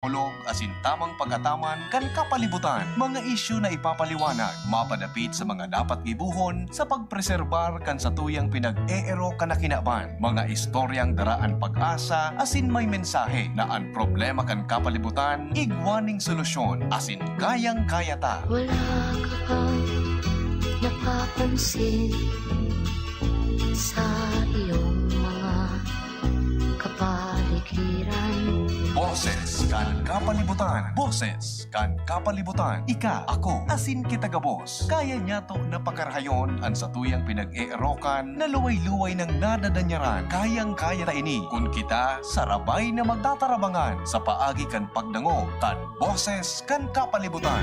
Ulog asin tamang pagataman kan kapalibutan, mga isyu na ipapaliwanag, mapadapit sa mga dapat gibuhon sa pagpreserbar kan sa tuyang pinag-eero kanakinaban, mga istoryang daraan pag-asa asin may mensahe na ang problema kan kapalibutan, igwaning solusyon asin kayang-kaya ta. Wala ka bang napapansin sa iyong mga kapaligiran? Boses kan kapalibutan. Boses kan kapalibutan. Ika, ako, asin kita gabos. Kaya niya to napakarahayon ang sa tuyang pinag-eerokan na luway-luway ng nadadanyaran. Kayang-kaya ta ini kung kita sarabay na magtatarabangan sa paagi kan pagdango kan boses kan kapalibutan.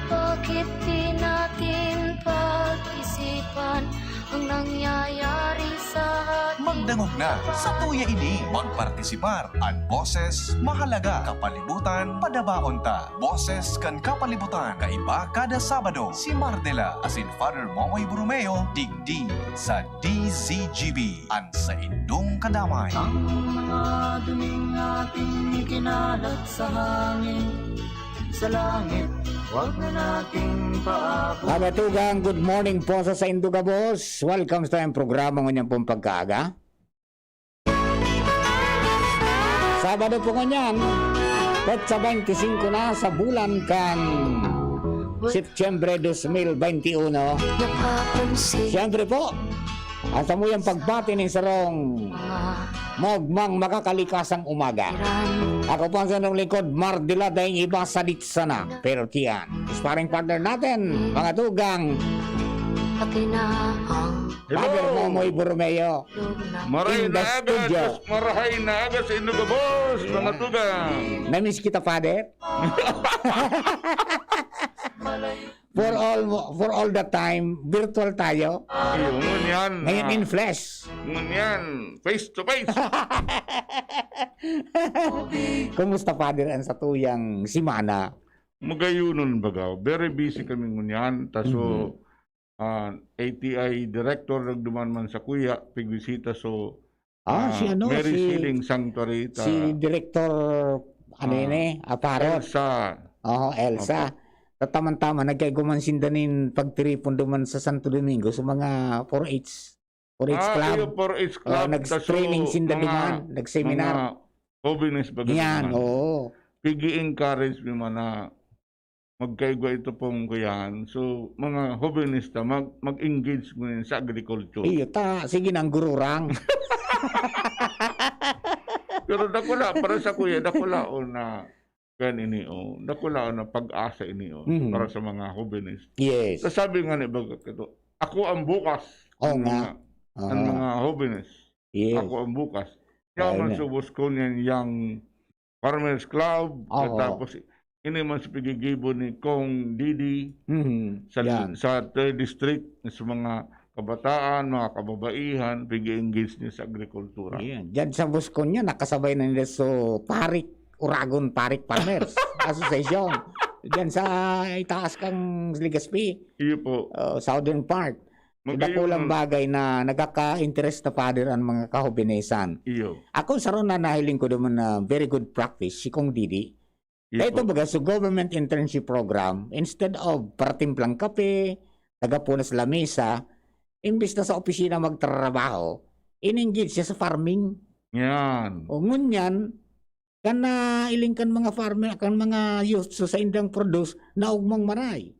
Bakit di natin pag-isipan ang nangyayari sa atin? Magdangog na sa tuya ini. Magpartisipar ang boses mahalaga kapalibutan padabaon ta. Boses kan kapalibutan kaiba kada Sabado si Mardela asin Father Momoy Borromeo digdi sa DZGB an sa indong kadamay. Ang mga duming ating kinalat sa hangin, sa langit, huwag na nating paabot. Kabatugang, good morning po sa Induga Boss. Welcome sa tayong programa ngunyan pong pagkaaga. Sabado po ngunyan, petsa 25 na sa bulan kan September 2021. Napapansin Siyempre po, at sa muyang pagbati ng sarong mga mogmang makakalikasang umaga. kiran. Ako po ang sanong likod, Mardila, dahil iba sa sana. Pero tiyan, sparring partner natin, mga tugang, Pati na ang Father Momoy Borromeo. loob ng Maray In the na studio. agas, marahay na agas, Induga Boss, mga tugang. Na-miss kita, Father. For all the time, virtual tayo. Iyo, ngunyan. Ngayon in flesh. Ngunyan, face to face. Kumusta, Father, ang sa tuyang simana? Magayunon baga, very busy kami ngunyan. Taso, ATI director nagduman man sa kuya, pigwisita so Si ano? Mary Si Sealing Sanctuary. Director, ano yun Aparot. Elsa. Oo, Elsa. Tataman-tama, nagkaigumansindanin pagtiripon duman sa Santo Domingo sa mga 4H. 4H Club. Iyo, 4H Club. Nag-training sinda duman, nag-seminar. Mga hobbiness baga. Yan, oo. Pigi-encourage mi man na magkaigwa ito pong kuyan. So, mga hobbinista, mag-engage mo sa agriculture. Iyo, sige nang gururang. Pero dakula, para sa kuya, dakula o na kan ini o, dakula o na pag-asa ini o, para sa mga hobbinist. Yes. Sabi nga ni baga ito, ako ang bukas. Oo ang nga. mga- Ang mga hobbinist. Yes. Ako ang bukas. Ayun Yaman na. subos ko niyan yung Farmers Club. Oo. At tapos, ini man sa pigigibo ni Kong Didi sa, Yan. sa 3rd District sa mga kabataan, mga kababaihan, pigi-engage niya sa agrikultura. Yan. Diyan sa Buscon niya, nakasabay na nila so Uragon Parik Farmers Association. Diyan sa itaas kang Legazpi, Iyo po. Southern part. Dakulang bagay na nagkaka-interest na father ang mga kahobinesan. Iyo. Ako sa ron na nahiling ko naman na very good practice, si Kong Didi. Iyo Ito po. baga, so government internship program, instead of paratimplang kape, tagapunas lamesa, imbis na sa opisina magtrabaho, in-engage siya sa farming. Yan. O ngunyan, kan na ilingkan mga farmer, kan mga youth so sa indang produce na ugmang maray.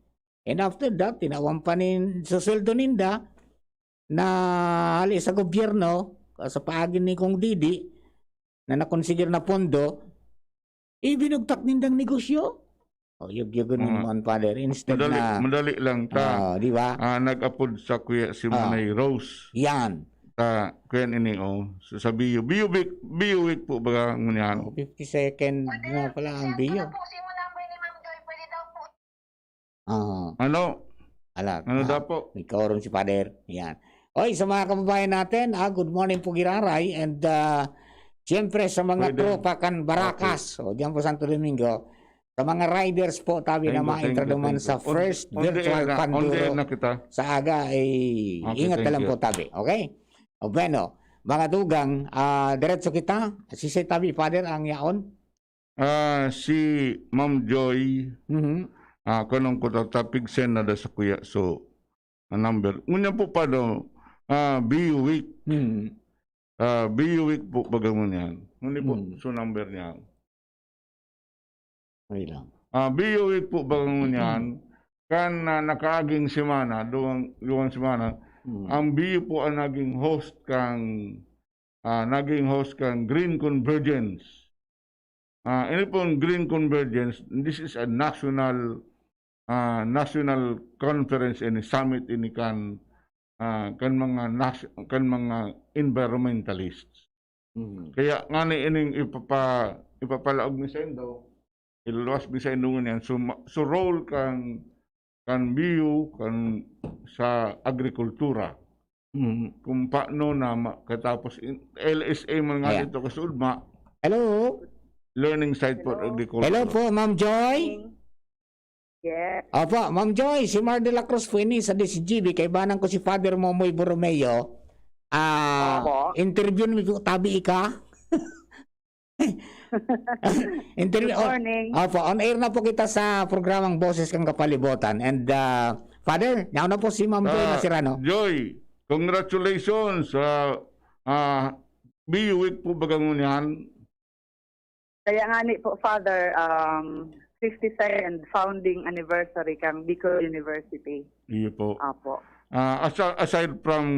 And after that, tinawang pa nin sa sweldo ninda na hali sa gobyerno, sa paagin ni Kong Didi, na nakonsider na pondo, ibinugtak nindang negosyo. O, yug-yugon naman, Father. Instead Madali lang ta. di ba? Nag-upload sa kuya si Manay Rose. Yan. Ta, kuya ini o. So, sa bio. Bio week po baga ngunyan. 50 second na pala ang biyo. Ano? Ala, Ano daw po? may kaoron si Father. Yan. Oy, sa mga kababayan natin, good morning po Giraray. And siyempre sa mga Pwede. tropa kan Baracas, o diyan po Santo Domingo, sa mga riders po tabi na ma-introduman sa first virtual panduro na kita. sa aga, ay Okay, ingat na thank lang you. po tabi. Okay? O bueno, mga dugang, diretso kita, si tabi Father ang yaon. Si Ma'am Joy, Mhm. kanong ko tapig send na da sa kuya. So, number. Ngunya po pa do, BU week. Mhm. BU week po bagamon yan. Ngunit po, so number niya. Okay lang. BU week po bagamon yan. Kan nakaaging semana, duwang semana, ang BU po ang naging host kang Green Convergence. Ini pong Green Convergence, this is a national conference and summit ini kan mga environmentalists. Kaya ngani ining ipapalaog mi sa indo, iluluwas mi sa indo ngunyan, so role kan BU kan sa agrikultura. Kung paano na katapos LSA man nga ito kasudma, Hello? Learning Site for Agriculture. Hello po, Ma'am Joy? Yes. Opo, Ma'am Joy, si Mar de la Cruz po ini sa DZGB, kay banang ko si Father Momoy Borromeo. Opo. Interview mi po tabi ika. Interview. Good morning. Opo, on air na po kita sa programang Boses kang Kapalibutan. And Father, nauna po si Ma'am Joy Nasirano. Joy, congratulations sa BU Week po bagangon yan. Kaya nga ni po, Father, 52nd founding anniversary kang Bicol University. Iyo po. Apo. Aside from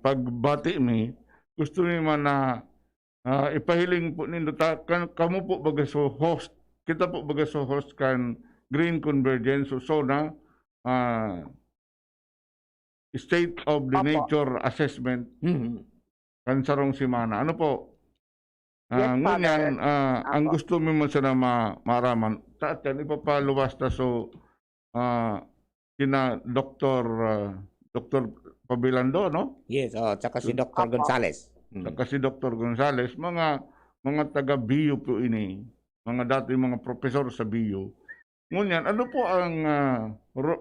pagbati mi, gusto ni man na ipahiling po nindo kamo po baga so host, kita po baga so host kan Green Convergence so na State of the Opo. Nature Assessment kan sarong simana. Ano po? Yes, Ngunyan, Father. ang Apo. gusto mo man sana maraman, taatan ipapaluwas ta so kina Dr. Pabilando, no? Yes, tsaka si Dr. Opo. Gonzales. Saka si Dr. Gonzales, mga taga BU po ini, mga dati mga profesor sa BU. Ngunyan, ano po ang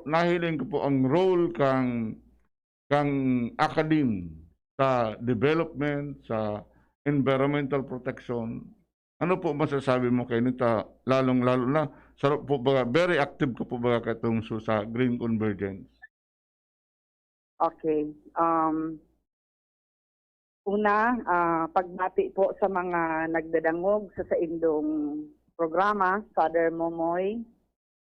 nahiling ko po ang role kang academe sa development, sa environmental protection. Ano po masasabi mo kay nita lalong-lalo na sarap po ba very active ko po ba katong sa Green Convergence? Okay. Una, pagbati po sa mga nagdadangog sa indong programa, Father Momoy,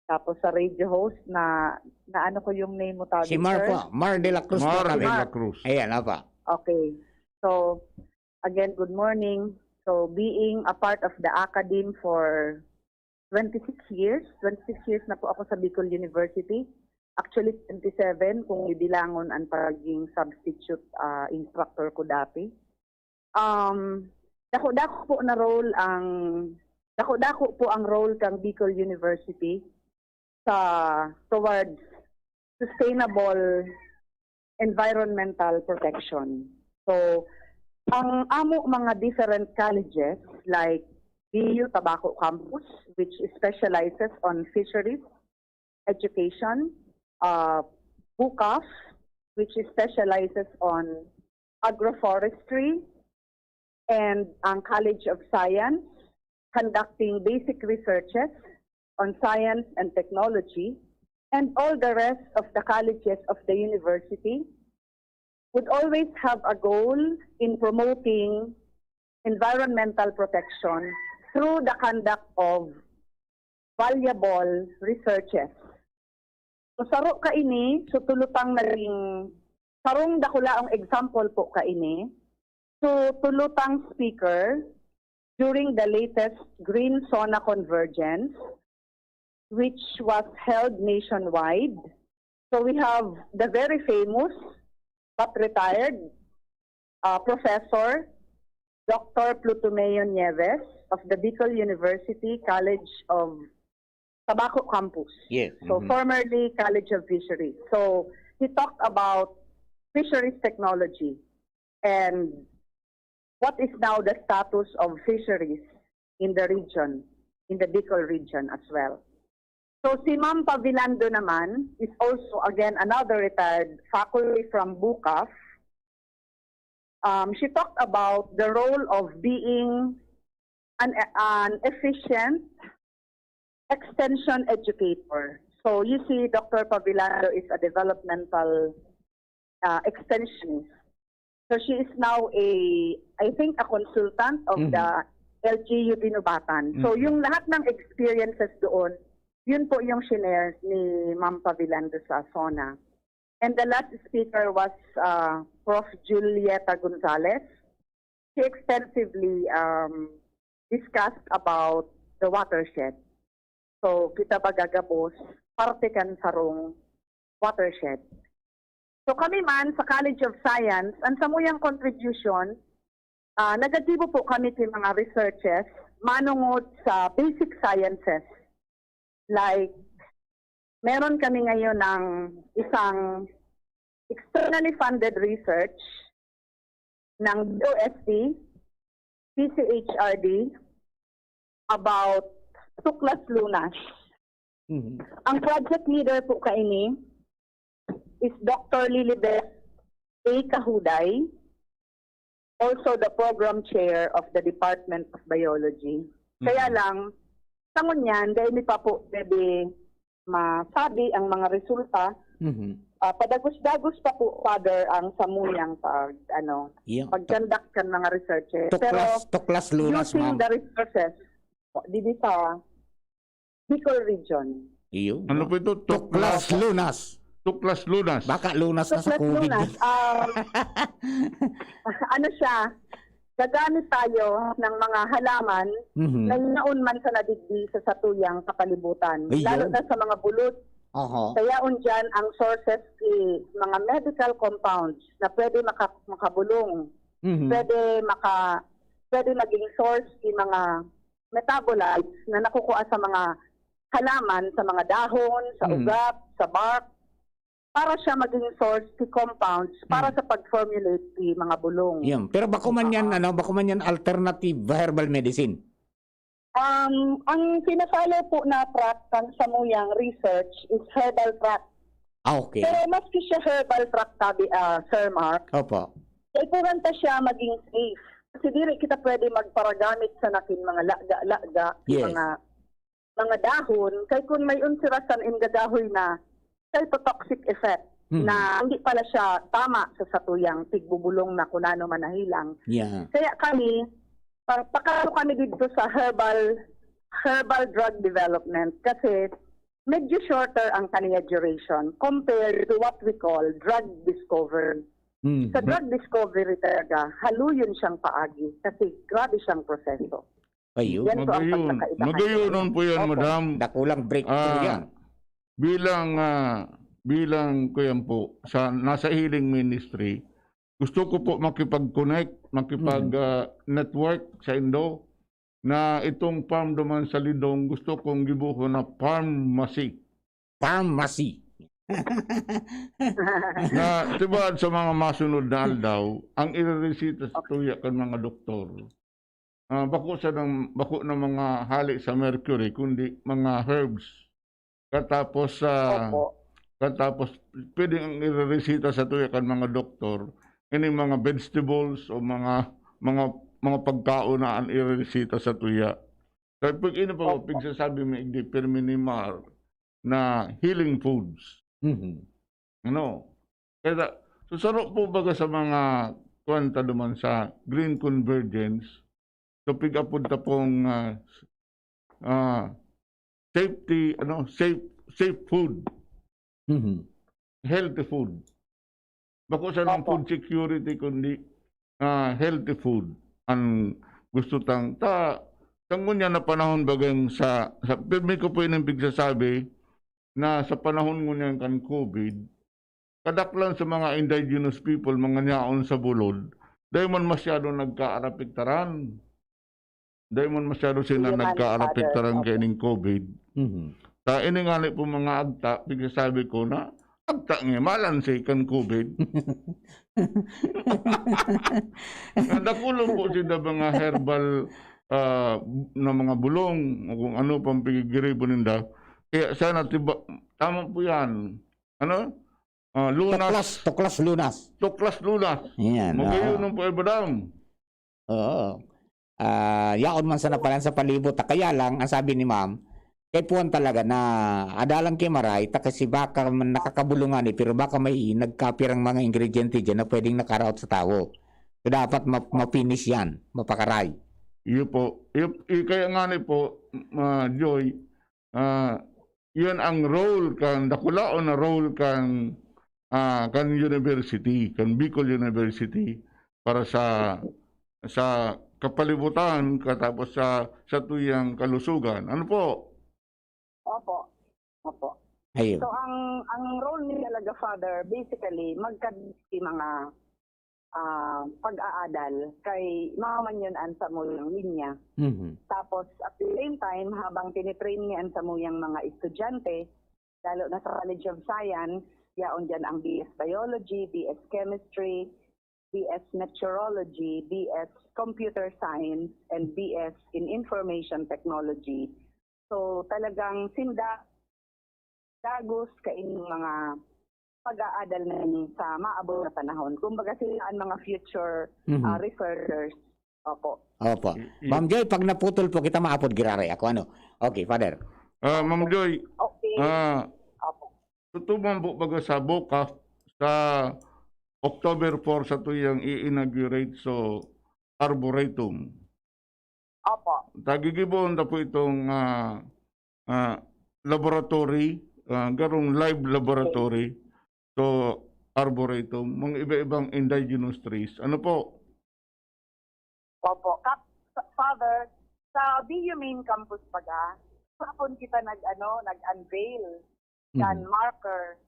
tapos sa radio host na ano ko yung name mo tawag, Si Mar sir? po, Mar de la Cruz po Mar de kami. la Cruz. Ayan, apa. Okay. So, again, good morning. So, being a part of the academe for 26 years na po ako sa Bicol University. Actually, 27 kung ibilangon ang pagiging substitute instructor ko dati. Dako po ang role kang Bicol University towards sustainable environmental protection. So, ang amo mga different colleges like BU Tabaco Campus, which specializes on fisheries education, BUCAF, which specializes on agroforestry, and ang College of Science, conducting basic researches on science and technology, and all the rest of the colleges of the university would always have a goal in promoting environmental protection through the conduct of valuable researches. So saro ka ini, so tulutang naging sarong dakula ang example po ka ini. So tulutang speaker during the latest Green Zona Convergence, which was held nationwide. So we have the very famous but retired Professor Dr. Plutomeo Nieves of the Bicol University College of Tabaco Campus. Yes. So formerly College of Fisheries. So he talked about fisheries technology and what is now the status of fisheries in the region, in the Bicol region as well. So si Ma'am Pavilando naman is also again another retired faculty from BUCAF. She talked about the role of being an efficient extension educator. So you see, Dr. Pavilano is a developmental extensionist. So she is now I think, a consultant of the LGU Binubatan. So yung lahat ng experiences doon, yun po yung shinare ni Ma'am Pavilando sa SONA. And the last speaker was Prof. Julieta Gonzalez. She extensively discussed about the watershed. So, kita ba gagabos, parte kan sarong watershed. So kami man sa College of Science, ang samuyang contribution, nagatibo po kami ng mga researches manungod sa basic sciences. Like, meron kami ngayon ng isang externally funded research ng DOST, PCHRD, about Tuklas Lunas. Ang project leader po kaini is Dr. Lilibet A. Kahuday, also the program chair of the Department of Biology. Kaya lang, sangon yan, dahil pa po pwede masabi ang mga resulta, padagos-dagos pa po, Father, ang samuyang pag-conduct kan mga researches. Tuklas Lunas, using ma'am. the resources dito sa Bicol region. Iyo. Ano po ito? Tuklas Lunas. Tuklas Lunas. Baka lunas na sa Tuklas COVID. Lunas, ano siya, gagamit tayo ng mga halaman na inaon man sa nadigdi sa satuyang kapalibutan. Ayun. Lalo na sa mga bulot. Kaya dyan ang sources mga medical compounds na pwede makabulong. Pwede maging source mga metabolites na nakukuha sa mga halaman, sa mga dahon, sa ugat, sa bark, para siya maging source to compounds para sa pag-formulate mga bulong. Yan. Pero bako man yan alternative herbal medicine. Ang pinafollow po na track ng samuyang research is herbal track. Okay. Pero maski siya herbal track, Sir Mark, Opo. kailangan siya maging safe. Kasi dili kita pwede magparagamit sa nakin mga laga-laga, Yes. mga dahon, kay kung may unsirasan in gadahoy na cytotoxic effect na hindi pala siya tama sa satuyang tigbubulong na kunano manahilang. Yeah. Kaya kami, pakalo kami dito sa herbal drug development kasi medyo shorter ang kaniya duration compared to what we call drug discovery. Sa drug discovery talaga, haluyon siyang paagi kasi grabe siyang proseso. Ayun. Yan po ang pagkakaibahan. Magayunon po yan, Opo. madam. Dakulang breakthrough yan. Bilang ko yan po, nasa healing ministry, gusto ko po makipag-connect, makipag-network sa Indo, na itong farm naman sa Lidong, gusto kong gibuho na pharmacy. Pharmacy. Na tibad sa mga masunod na aldaw, ang ireresita sa tuya kan mga doktor, bako ng mga hali sa mercury, kundi mga herbs. Katapos pwede ang ireresita sa tuya kan mga doktor, ini mga vegetables o mga pagkaon na ang ireresita sa tuya. Kaya pag ino pa, pagsasabi mo, hindi perminimar na healing foods. Ano? Kaya, susarok po baga sa mga kwanta naman sa green convergence, so pig-apod ta pong safe food, healthy food. Bako sa ng food security, kundi healthy food. Ang gusto tangon na panahon bagang may ko po yung pigsasabi na sa panahon ngunyan kan COVID, kadaklan sa mga indigenous people, mga nyaon sa bulod, dahil man masyado nagkaarapiktaran. Dahil man masyado sila nagkaarapiktaran kaya ng COVID. Sa iningali po mga agta, pigsasabi ko na, agta nga, malansi kan COVID. Nakulong po sila mga herbal na mga bulong, o kung ano pang pigigiribo ninda. Kaya sana tama po yan. Ano? Lunas. Tuklas Lunas. Tuklas Lunas. Yan. Magayon po, Ebadam. Oo. yaon man sa napalan sa palibot. Kaya lang, ang sabi ni ma'am, kay puwan talaga na adalang kay maray, ta kasi baka nakakabulungan pero baka may nagkapirang mga ingrediente dyan na pwedeng nakaraot sa tao. So, dapat mapinish yan, mapakaray. Iyo po. Kaya nga ni po, Joy, yun ang role kan dakulaon na role kan university, kan Bicol University para sa kapalibutan katapos sa tuyang kalusugan. Ano po? Opo. Ayun. So ang role ni talaga Father basically magkadti mga pag-aadal kay maman yun ang sa muyang linya. Mhm. Tapos at the same time habang tinitrain niya ang sa muyang mga estudyante lalo na sa College of Science, yaon dyan ang BS Biology, BS Chemistry, BS Meteorology, BS Computer Science, and BS in Information Technology. So talagang dagos kaining mga pag-aadal na sa maabot na panahon. Kumbaga sila ang mga future researchers. Opo. Opo. Ma'am Joy, pag naputol po kita maapod giraray ako. Ano? Okay, Father. Ma'am Joy, Okay. Opo. tutuman po baga sa bukas sa October 4 sa tuyang i-inaugurate so Arboretum. Opo. Tagigibon na po itong laboratory, garong live laboratory so Arboretum, mga iba-ibang indigenous trees. Ano po? Opo. Father, sa BU main campus baga, hapon kita nag-unveil kan marker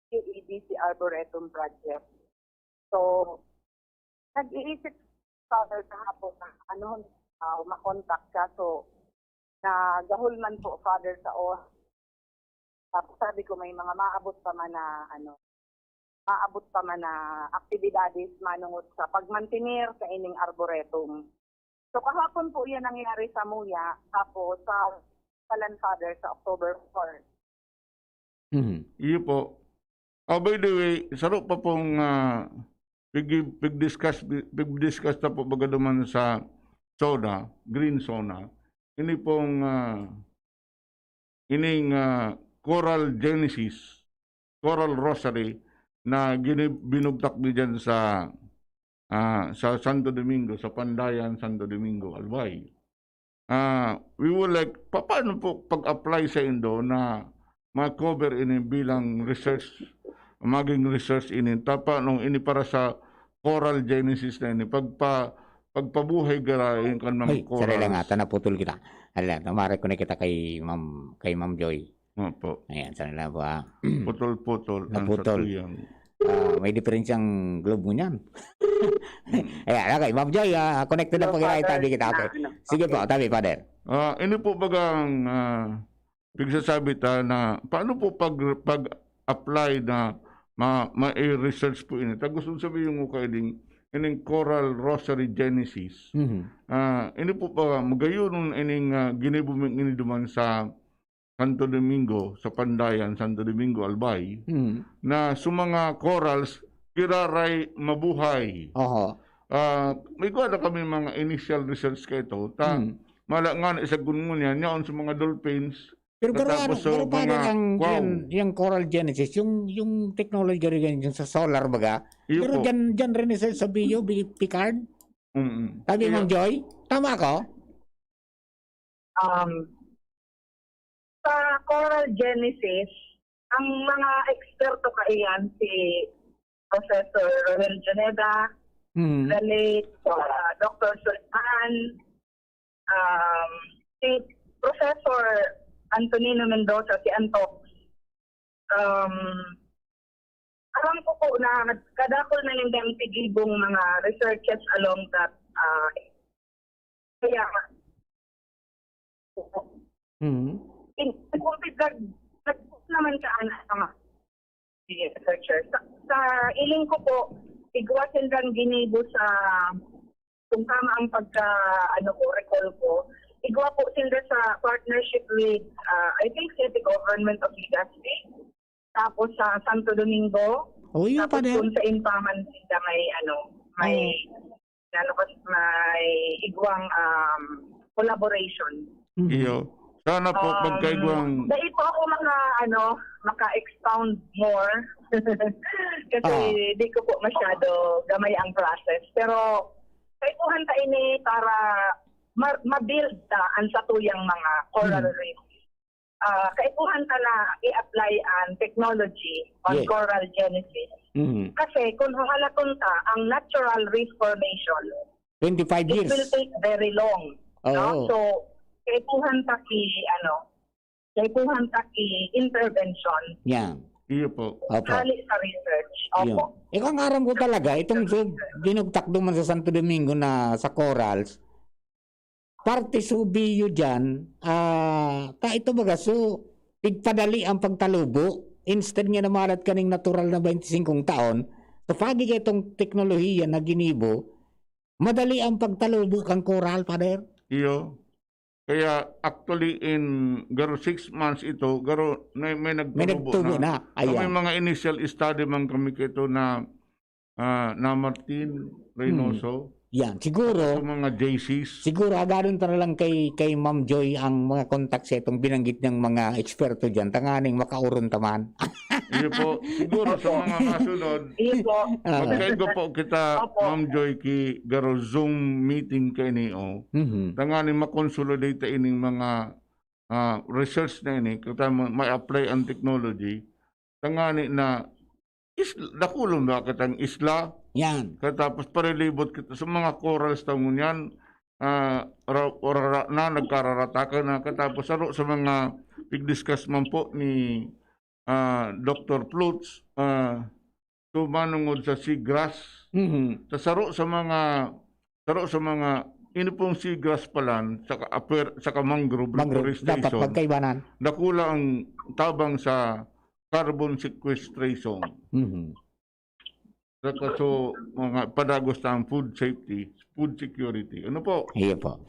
EDC Arboretum project. So, nag-iisip Father kahapon na makontak ka. So, nagahulman po Father sa tapos sabi ko may mga maabot pa man na aktibidades manungod sa pagmantinir sa ining arboretum. So kahapon po yan nangyari sa Muya, tapos sa Palan Father sa October 4. Iyo po. By the way, saro pa pong pig-discuss na po baga naman sa zona, green zona. Ini pong Coral Genesis, Coral Rosary na binubtak diyan sa Santo Domingo, sa Pandayan, Santo Domingo, Albay. We would like, paano po pag-apply sa Indo na ma-cover ini bilang research, maging research ini, paano ini para sa Coral Genesis na ini, pagpabuhay garain kan mga corals. Sarili nga, naputol kita. Alam, namari ko na kita kay Ma'am Joy. Opo. Ayan, sana lang po Putol-putol. ang Naputol. satuyang. May diferensyang globe mo niyan. Ayan, okay. Ma'am Joy, connected na po kita. Tabi kita. Okay. Sige po, tabi, Father. Ini po bagang pagsasabi na paano po pag-apply na ma-research po ini. Gusto sabihin mo kayo ining Coral Rosary Genesis. Ini po pa magayon ining ginibuming ini duman sa Santo Domingo, sa Pandayan, Santo Domingo, Albay, na mga corals kiraray mabuhay. Oho. May kuha na kami mga initial research kayo ito. Mala nga isa gungun yan, yaon sa mga dolphins. Pero Tapos parang yung Coral Genesis, yung technology rin yung sa solar baga. Pero po. dyan rin sa bio, Picard. Sabi Ma'am Joy, tama ako? Sa Coral Genesis, ang mga eksperto kaiyan si Professor Roel Juneda, the late Dr. Sultan, si Professor Antonino Mendoza, si Antox. Alam ko po na kadakol na yung tigibong mga researches along that kaya naman ka mga researchers. Sa iling ko po, igwasin lang ginibo sa kung tama ang recall ko, igwa po sila sa partnership with, I think, City Government of Legazpi, tapos sa Santo Domingo, Oh, yun pa tapos din. kung sa Impaman sila may may igwang collaboration. Iyo. Sana po pagkaigwang Dahil po ako maka-expound more kasi di ko po masyado gamay ang process. Pero kaipuhan ta ini para ma-build ta ang satuyang mga coral reef. Kaipuhan ta na i-apply ang technology on coral genesis. Kasi kung hahalaton ta ang natural reef formation, 25 it years. will take very long. No? So, kaipuhan ta intervention. Yan. iyo po. Opo. Hali sa research. Yun. Opo. Ikaw ang aram ko talaga, itong dinugtak duman sa Santo Domingo na sa corals, parte subiyo dyan, ito baga, so, pigpadali ang pagtalubo, instead nga namalat kaning natural na 25 taon, so pagi ka itong teknolohiya na ginibo, madali ang pagtalubo kang coral, Father. Iyo. Kaya actually in garo 6 months ito, garo may Nagtubo na. May mga initial study man kami kito na Martin Reynoso. Yan, siguro. Sa mga JCs. Siguro agaron ta na lang kay Ma'am Joy ang mga contact sa itong binanggit ng mga eksperto diyan. Tanganing makauron taman. Iyo po. Siguro sa mga kasunod. Iyo po. Magkaigo po kita, Ma'am Joy, ki garo Zoom meeting kay niyo. Tanganing makonsolidate ining mga research na ini. Kita may apply ang technology. Tangani na nakulong ba kitang isla? Yan. Katapos parilibot kita sa mga corals tangon yan, nagkararatakan na katapos sa mga pig-discuss man po ni Dr. Plutz, tumanungod sa seagrass, saro sa mga ini pong seagrass palan, saka mangrove Dapat reforestation, pagkaibanan. nakula ang tabang sa carbon sequestration. So, mga padagos na ang food safety, food security. Ano po? Iyo po.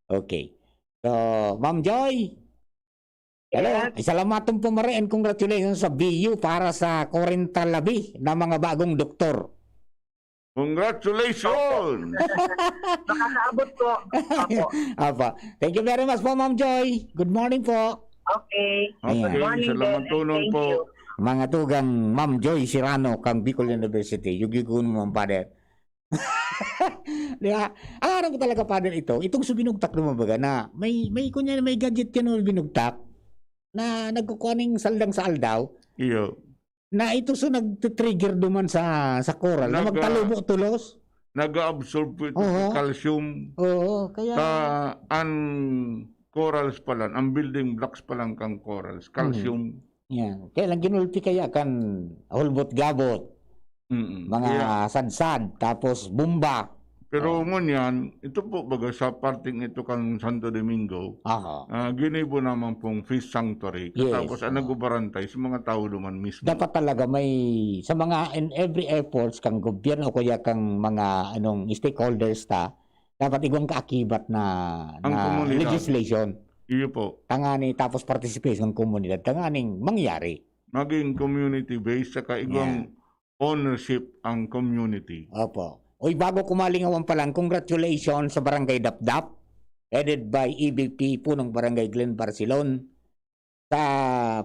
Okay. So, Ma'am Joy. Hello. Salamatong po mare and congratulations sa BU para sa 40 labi na mga bagong doktor. Congratulations! Makakaabot po. Opo. Apa. Thank you very much po, Ma'am Joy. Good morning po. Okay. Okay, Good morning, salamat Ben, and tulong thank po. you. Mga tugang Ma'am Joy Sirano kang Bicol University. Yugi ko naman, Father. Di ba? Ang aram ko talaga, Father, itong subinugtak naman baga na may kunya may gadget ka naman binugtak na nagkukuhaning saldang sa aldaw Iyo. na ito so nag-trigger duman sa coral na magtalubo tulos. Nag-absorb po ito Oo. sa calcium. Oo, kaya Sa ang corals pa lang, ang building blocks pa lang kang corals, calcium. yan. Kaya lang ginulpi kaya kan hulbot-gabot, mga sadsad, tapos bumba. Pero ngunyan, ito po baga sa parting ito kang Santo Domingo, Aha. ginibo naman pong fish sanctuary. Yes. Tapos ang nag-ubarantay sa mga tao naman mismo. Dapat talaga may sa mga in every efforts kang gobyerno o kaya kang mga stakeholders dapat igong kaakibat na komunidad. legislation. Iyo po. Tangani tapos participation ng komunidad tanganing mangyari. Maging community-based, saka igong ownership ang community. Opo. Uy, bago kumalingawan pa lang, congratulations sa Barangay Dapdap, headed by EBP po ng Barangay Glen Barcelon, sa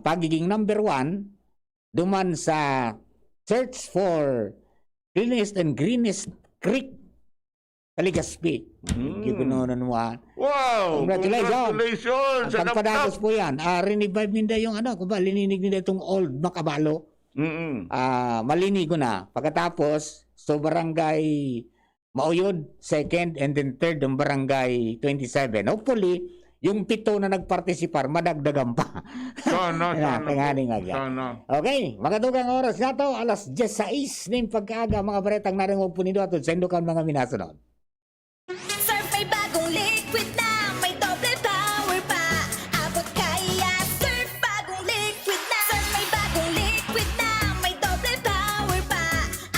pagiging number 1, duman sa search for cleanest and greenest creek sa Legazpi. Gigununan mo. Wow! Congratulations! Ang pagpadagos po yan. Revive nila yung lininig nila itong old Makabalo. Malinig ko na. Pagkatapos, so barangay Mauyod, second, and then third ang barangay 27. Hopefully, yung 7 na nagpartisipar, madagdagan pa. Sana. Okay, mga dugang oras na to, alas 16 na yung pagkaaga, mga baretang naringog po nito at sa indukan mga minasunod. Surf may bagong liquid na, may doble power pa. Abot kaya, surf bagong liquid na. Surf may bagong liquid na, may doble power pa.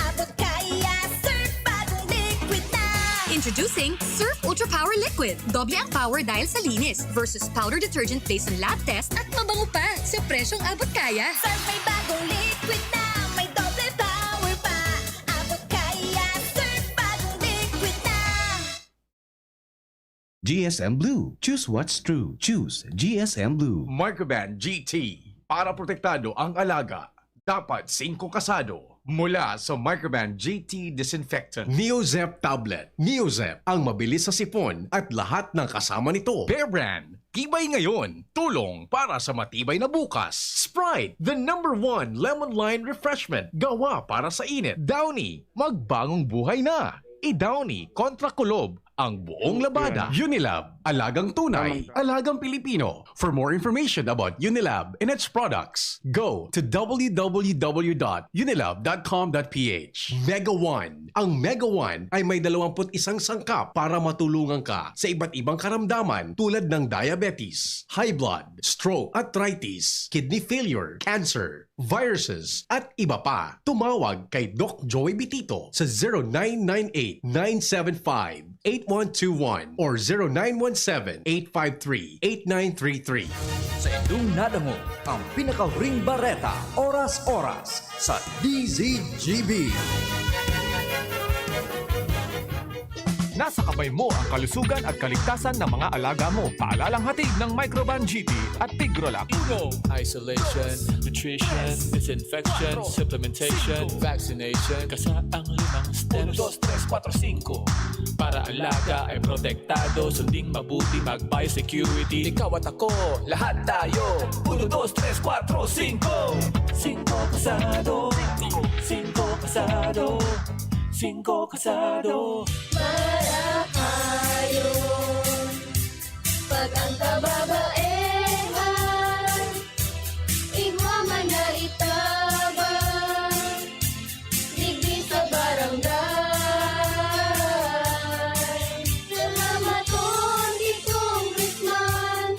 Abot kaya, surf bagong liquid na. Introducing Surf Ultra Power Liquid. Doble ang power dahil sa linis versus powder detergent based on lab test at mabango pa sa presyong abot kaya. Surf may bagong liquid na, may doble power pa. Abot kaya, surf bagong liquid na. GSM Blue. Choose what's true. Choose GSM Blue. Microban GT. Para protektado ang alaga, dapat 5 kasado. Mula sa Microban GT Disinfectant. Neozep Tablet. Neozep, ang mabilis sa sipon at lahat ng kasama nito. Bear Brand. Tibay ngayon. Tulong para sa matibay na bukas. Sprite, the #1 lemon line refreshment. Gawa para sa init. Downy, magbagong buhay na. I-Downy kontra kulob ang buong labada. Unilab, alagang tunay, alagang Pilipino. For more information about Unilab and its products, go to www.unilab.com.ph. Mega One. Ang Mega One ay may 21 sangkap para matulungan ka sa iba't ibang karamdaman tulad ng diabetes, high blood, stroke, arthritis, kidney failure, cancer, viruses, at iba pa. Tumawag kay Doc Joey Bitito sa 0998-975-8121 or 0917-853-8933. Sa inyong nadango ang pinaka-ring bareta oras-oras sa DZGB. Nasa kamay mo ang kalusugan at kaligtasan ng mga alaga mo. Paalalang hatid ng Microban GT at Tigrolac. Isolation, nutrition, disinfection, supplementation, vaccination. Kasaang 5 steps. 1, 2, 3, 4, 5. Para alaga ay protektado, sunding mabuti mag-biosecurity. Ikaw at ako, lahat tayo. 1, 2, 3, 4, 5. 5 kasado. 5 kasado. 5 kasado. Para kayon, pag ang kababaehan, igwa man na itabang, digdi sa barangay. Salamat Condy Congressman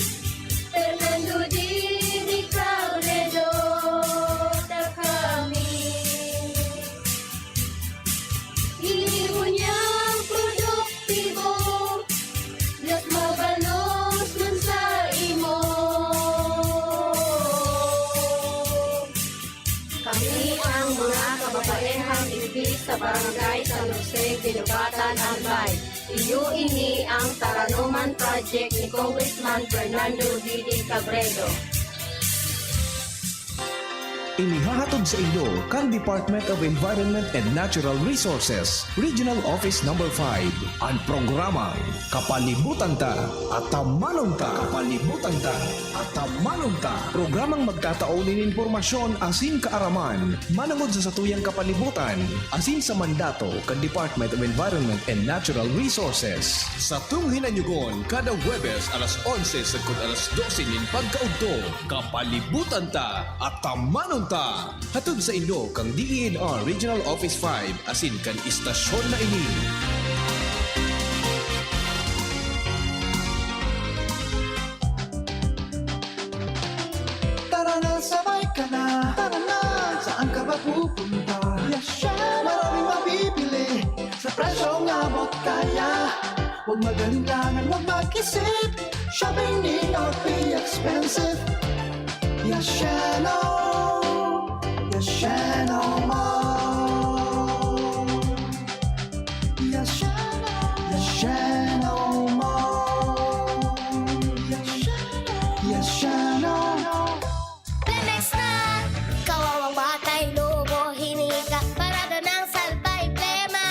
Fernando Di Cabredo na kami. Imo niyang produktibo, Diyos mabalos man sa imo. Kami ang mga kababaehang ibig sa barangay San Jose, Pinugatan, Albay. Iyo ini ang Taranuman Project ni Congressman Fernando D. Cabredo. Inihahatod sa inyo kan Department of Environment and Natural Resources, Regional Office No. 5, ang programang Kapalibutan Ta at Tamanon Ta. Kapalibutan Ta at Tamanon Ta. Programang magtataon ng impormasyon asin kaaraman, manangod sa satuyang kapalibutan, asin sa mandato kan Department of Environment and Natural Resources. Sa tunghinanyugon, kada Huwebes alas 11 sagkod alas 12 nin pagkaudto, Kapalibutan Ta at Tamanon Ta. Hatod sa inyo kang DENR Regional Office 5 asin kan istasyon na ini. Tara na, sabay ka na. Tara na, saan ka ba pupunta? Maraming mabibili sa presyong abot kaya. Huwag magalinlangan, huwag mag-isip. Shopping need not be expensive. Yashano Mall. Yashano Mall. Yashano. Lemex na! Kawawang batay, lobo, hinika, parada ng salbay, plema.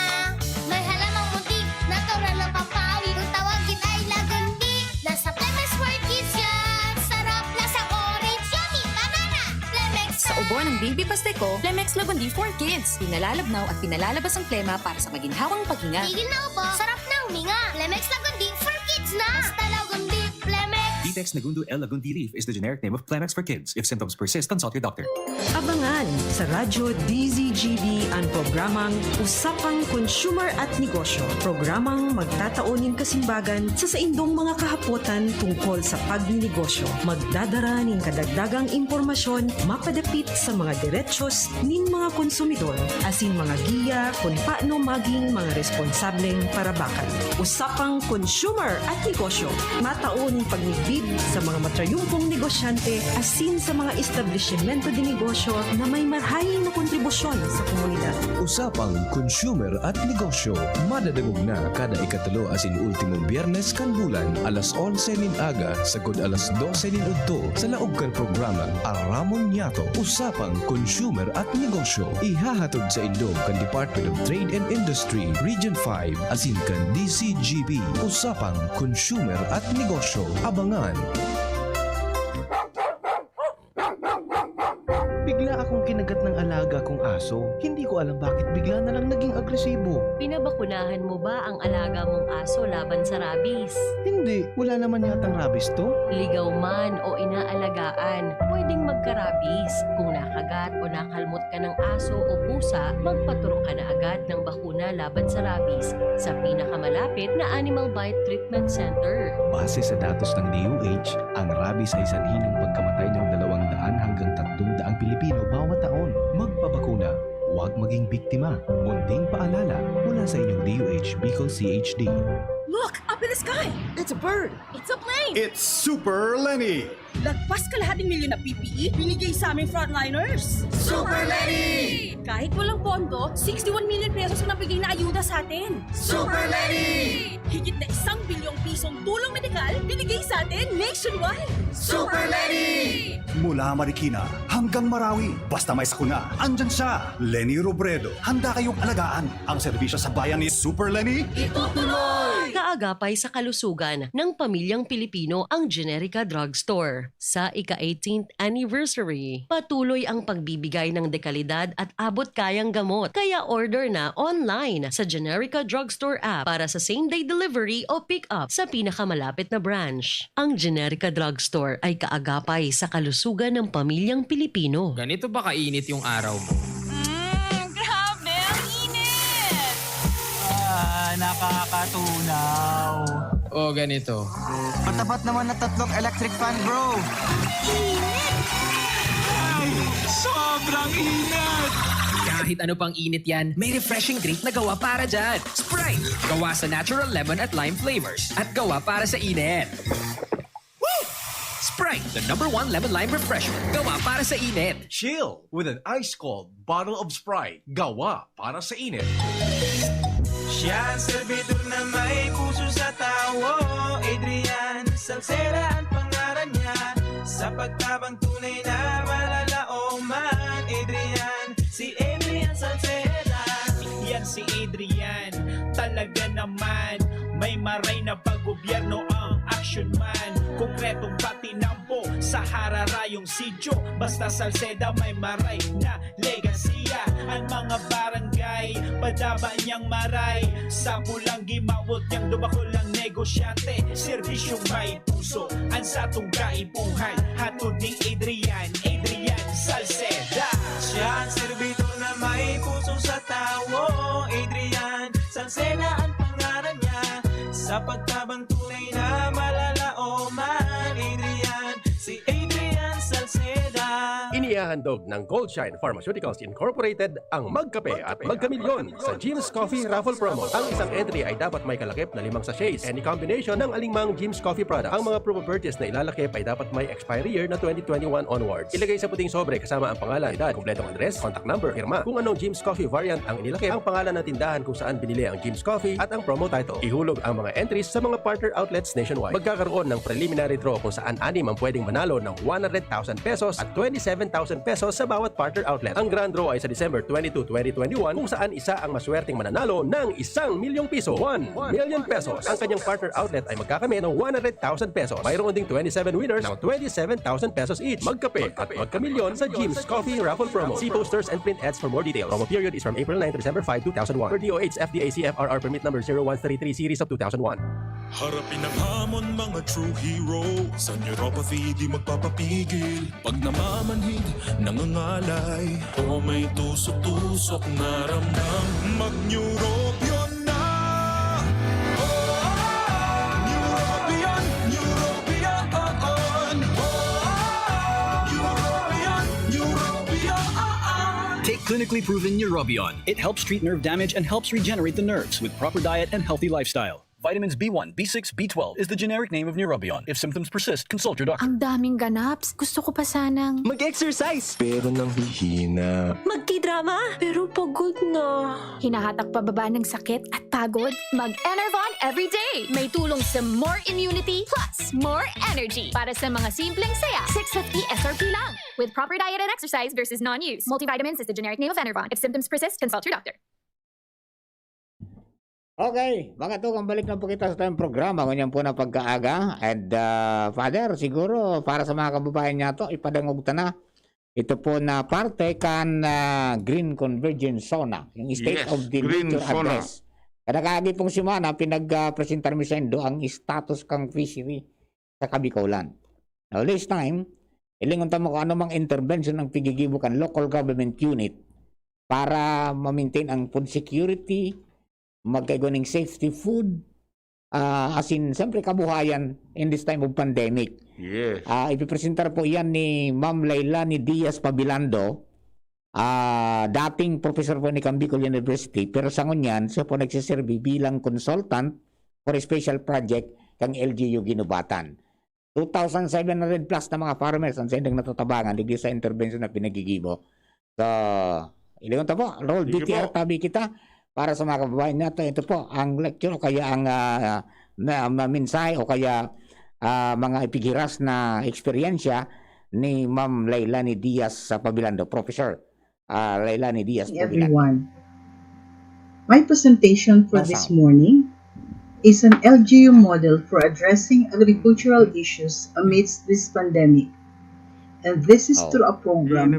May halamang muntik, natural ng papawi, kung tawagin ay lagandi. Nasa Lemex for Kids yan, sarap lasang orange, yummy, banana. Lemex na! Sa ubo ng Baby Pasteco, Lemex Lagundi for Kids. Pinalalabnaw at pinalalabas ang plema para sa maginhawang paghinga. Tigil na upo, sarap na huminga. Lemex Lagundi for Kids na! Basta Lagundi, Lemex! Detex Nagundu L. Lagundi Leaf is the generic name of Plemex for kids. If symptoms persist, consult your doctor. Abangan sa Radyo DZGB ang programang Usapang Consumer at Negosyo. Programang magtataunin kasimbagan sa saindong mga kahapotan tungkol sa pagninegosyo. Magdadara nin kadagdagang impormasyon mapadapit sa mga diretsyon nin mga konsumidor asin mga giya kung paano maging mga responsableng parabakan. Usapang Consumer at Negosyo. Mataunin pagnigbid sa mga matrayumpong negosyante asin sa mga establishmento de negosyo na may marhaying na kontribusyon sa komunidad. Usapang consumer at negosyo. Madadagog na kada ikatulo asin ultimong biyernes kan bulan alas 11 nin aga sagod alas 12 nin udto sa laog kan programa Aramon Yato. Usapang consumer at negosyo. Ihahatod sa indog kan Department of Trade and Industry Region 5 asin kan DZGB. Usapang consumer at negosyo. Abangan. Bigla akong kinagat ng alaga kong aso. Hindi ko alam bakit bigla na lang naging agresibo. Pinabakunahan mo ba ang alaga mong aso laban sa rabies? Hindi, wala naman yatang rabies to. Ligaw man o inaalagaan, pwedeng magka-rabies. Kung nakagat o nakalmot ka ng aso o pusa, magpaturok ka na agad ng bakuna laban sa rabies sa pinakamalapit na Animal Bite Treatment Center. Base sa datos ng DOH, ang rabies ay sanhi ng pagkamatay ng 200 hanggang 300 Pilipino bawat taon. Magpabakuna, huwag maging biktima. Munting paalala mula sa inyong DOH Bicol CHD. Look! Up in the sky! It's a bird. It's a plane! It's Super Lenny. Lagpas kalahating milyon na PPE binigay sa aming frontliners. Super Lenny! Kahit walang pondo, 61 million pesos ang nabigay na ayuda sa atin. Super Lenny! Higit na 1 bilyong pisong tulong medikal binigay sa atin nationwide. Super Lenny! Mula Marikina hanggang Marawi, basta may sakuna, andyan siya. Lenny Robredo, handa kayong alagaan. Ang serbisyo sa bayan ni Super Lenny, itutuloy! Kaagapay sa kalusugan ng pamilyang Pilipino ang Generica Drugstore. Sa ika-18th anniversary, patuloy ang pagbibigay ng dekalidad at abot-kayang gamot. Kaya order na online sa Generica Drugstore app para sa same-day delivery o pick-up sa pinakamalapit na branch. Ang Generica Drugstore ay kaagapay sa kalusugan ng pamilyang Pilipino. Ganito ba kainit yung araw mo? Grabe! Ang init! nakakatunaw. O ganito. Matapat naman na 3 electric fan, bro. Init! Ay, sobrang init! Kahit ano pang init yan, may refreshing drink na gawa para dyan. Sprite! Gawa sa natural lemon at lime flavors. At gawa para sa init. Sprite, the #1 lemon-lime refresher. Gawa para sa init. Chill with an ice-cold bottle of Sprite. Gawa para sa init. Siya ang servidor na may puso sa tawo. Adrian Salcera ang pangalan niya. Sa pagtabang tunay na malalaoman. Si Adrian Salcera. Yan si Adrian, talaga naman. May maray na pag-gobyerno ang action man. Konkretong patinampo sa hararayong sidyo. Basta Salceda may maray na legasiya. Ang mga barangay, padaba niyang maray. Sa pulang gimawot niyang dubakol ang negosyante. Serbisyong may puso, ang sa tunggay buhay. Hatod ni Adrian Salceda. Siya ang servidor na may puso sa tawo. Adrian Salceda ang pangalan niya. Sa pagtabang tunay na malalaoman. Si Adrian Salceda. Inihahandog ng Goldshine Pharmaceuticals Incorporated ang Magkape at Magkamilyon sa Jim's Coffee Raffle Promo. Ang isang entry ay dapat may kalakip na 5 sachets. Any combination ng alinmang Jim's Coffee products. Ang mga promo purchase na ilalakip ay dapat may expiry year na 2021 onwards. Ilagay sa puting sobre kasama ang pangalan, edad, kompletong address, contact number, firma. Kung anong Jim's Coffee variant ang inilakip, ang pangalan ng tindahan kung saan binili ang Jim's Coffee at ang promo title. Ihulog ang mga entries sa mga partner outlets nationwide. Magkakaroon ng preliminary draw kung saan 6 ang pwedeng manalo ng 100,000 pesos at 27,000 pesos sa bawat partner outlet. Ang grand draw ay sa December 22, 2021 kung saan isa ang maswerteng mananalo ng 1 milyong piso. 1 million pesos. Ang kanyang partner outlet ay magkakamit ng 100,000 pesos. Mayroon ding 27 winners ng 27,000 pesos each. Magkape at magkamilyon sa Jim's Coffee Raffle Promo. See posters and print ads for more details. Promo period is from April 9 to December 5, 2001. Per DOH FDA CFRR permit number 0133 series of 2001. Harapin ang hamon mga true hero. Sa neuropathy di magpapapigil. Pag namamanhid, nangangalay o may tusok-tusok na ramdam, mag-neurobion na. Take clinically proven Neurobion. It helps treat nerve damage and helps regenerate the nerves with proper diet and healthy lifestyle. Vitamins B1, B6, B12 is the generic name of Neurobion. If symptoms persist, consult your doctor. Ang daming ganaps. Gusto ko pa sanang Mag-exercise! Pero nang hihina. magki-drama. Pero pagod na. Hinahatak pababa ng sakit at pagod. Mag-Enervon everyday. May tulong sa more immunity plus more energy. Para sa mga simpleng saya, 650 SRP lang. With proper diet and exercise versus non-use. Multivitamins is the generic name of Enervon. If symptoms persist, consult your doctor. Okay, mga tukang balik na po kita sa tayong programa. Ganyan po na pagkaaga. And Father, siguro para sa mga kababayan niya to, ipadangog ta na. Ito po na parte kan Green Convergence Zona. Yung State of the Green Nature Zona. Address. Kada kaagi pong simana, pinag-presentar mi sa Indo ang status kang fishery sa Kabikulan. Now this time, ilingon ta mo kung ano mang intervention ng pigigibo kan local government unit para ma-maintain ang food security, magkaigoning safety food, as in, siyempre kabuhayan in this time of pandemic. Yes. Ipipresentar po yan ni Ma'am Lailani Diaz Pabilando, dating professor po ni Bicol University, pero sa ngunyan, siya po nagsiservi bilang consultant for a special project kang LGU Ginubatan. 2,700 plus na mga farmers ang sendang natatabangan digdi sa intervention na pinagigibo. So, ilingon ta po, roll BTR tabi kita. Para sa mga kababayan natin, ito po ang lecture o kaya ang mensahe o kaya mga ipigiras na eksperyensya ni Ma'am Lailani Diaz sa Pabilando. Professor Lailani Diaz Pabilando. Everyone. My presentation for this morning is an LGU model for addressing agricultural issues amidst this pandemic. And this is through a program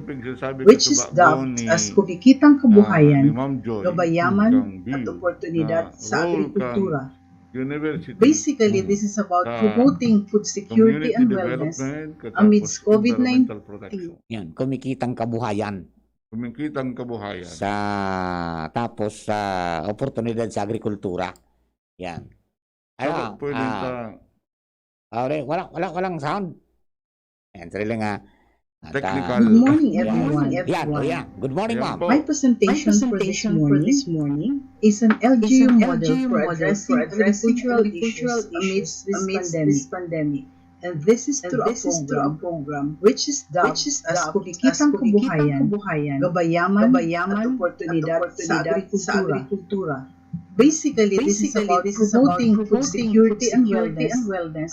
which is dubbed as Kumikitang Kabuhayan, Gabayaman at Oportunidad sa Agrikultura. Basically, this is about promoting food security and wellness amidst COVID-19. Yan, Kumikitang Kabuhayan. Kumikitang kabuhayan. Tapos sa oportunidad sa agrikultura. Yan. Walang sound. Yan, sarili nga. Technical. Good morning, everyone. Good morning, ma'am. My presentation for this morning is an LGU model for addressing agricultural issues amidst this pandemic. And this is through a program which is dubbed as Kumikitang Kabuhayan, Gabayaman at Oportunidad sa Agrikultura. Basically, this is about promoting food security and wellness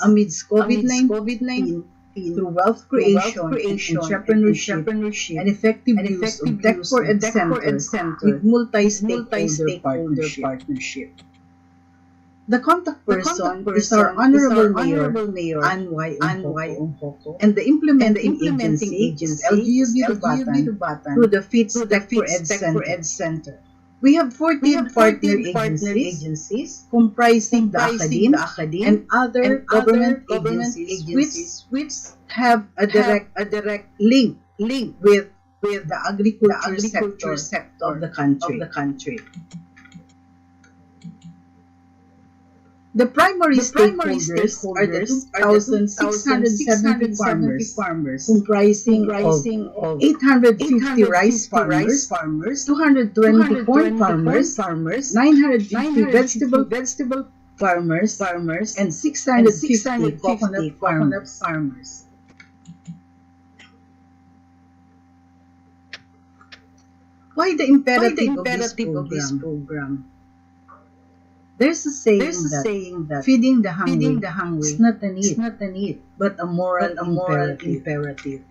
amidst COVID-19 through wealth creation, entrepreneurship, and effective use of tech for ed centers with multi-stakeholder partnership. The contact person is our Honorable Mayor, Ann Y. Umpoco, and the implementing agency is LGU Ginubatan through the FITS Tech for Ed Center. We have 14 partner agencies comprising the academe and other government agencies which have a direct link with the agriculture sector of the country. The primary stakeholders are the 2,670 farmers, comprising of 850 rice farmers, 220 corn farmers, 950 vegetable farmers, and 650 coconut farmers. Why the imperative of this program? There's a saying that feeding the hungry is not a need, but a moral imperative.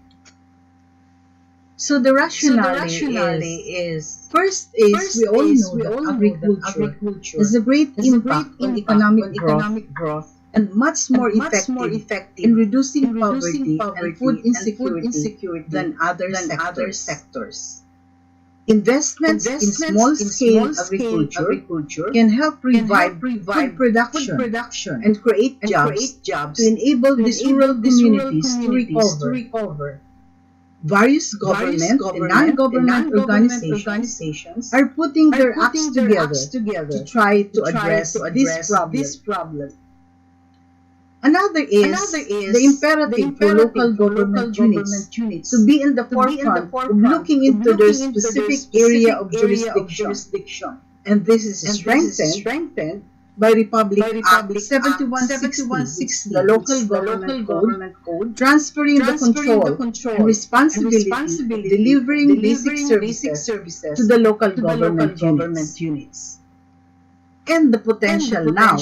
So the rationale is we all know that agriculture has a great impact on economic growth and much more effective in reducing poverty and food insecurity than other sectors. Investments in small-scale agriculture can help revive food production and create jobs to enable these rural communities to recover. Various government and non-government organizations are putting their acts together to try to address this problem. Another is the imperative for local government units to be in the forefront of looking into their specific area of jurisdiction. And this is strengthened by Republic Act 7160, the Local Government Code, transferring the control and responsibility of delivering basic services to the local government units. And the potential now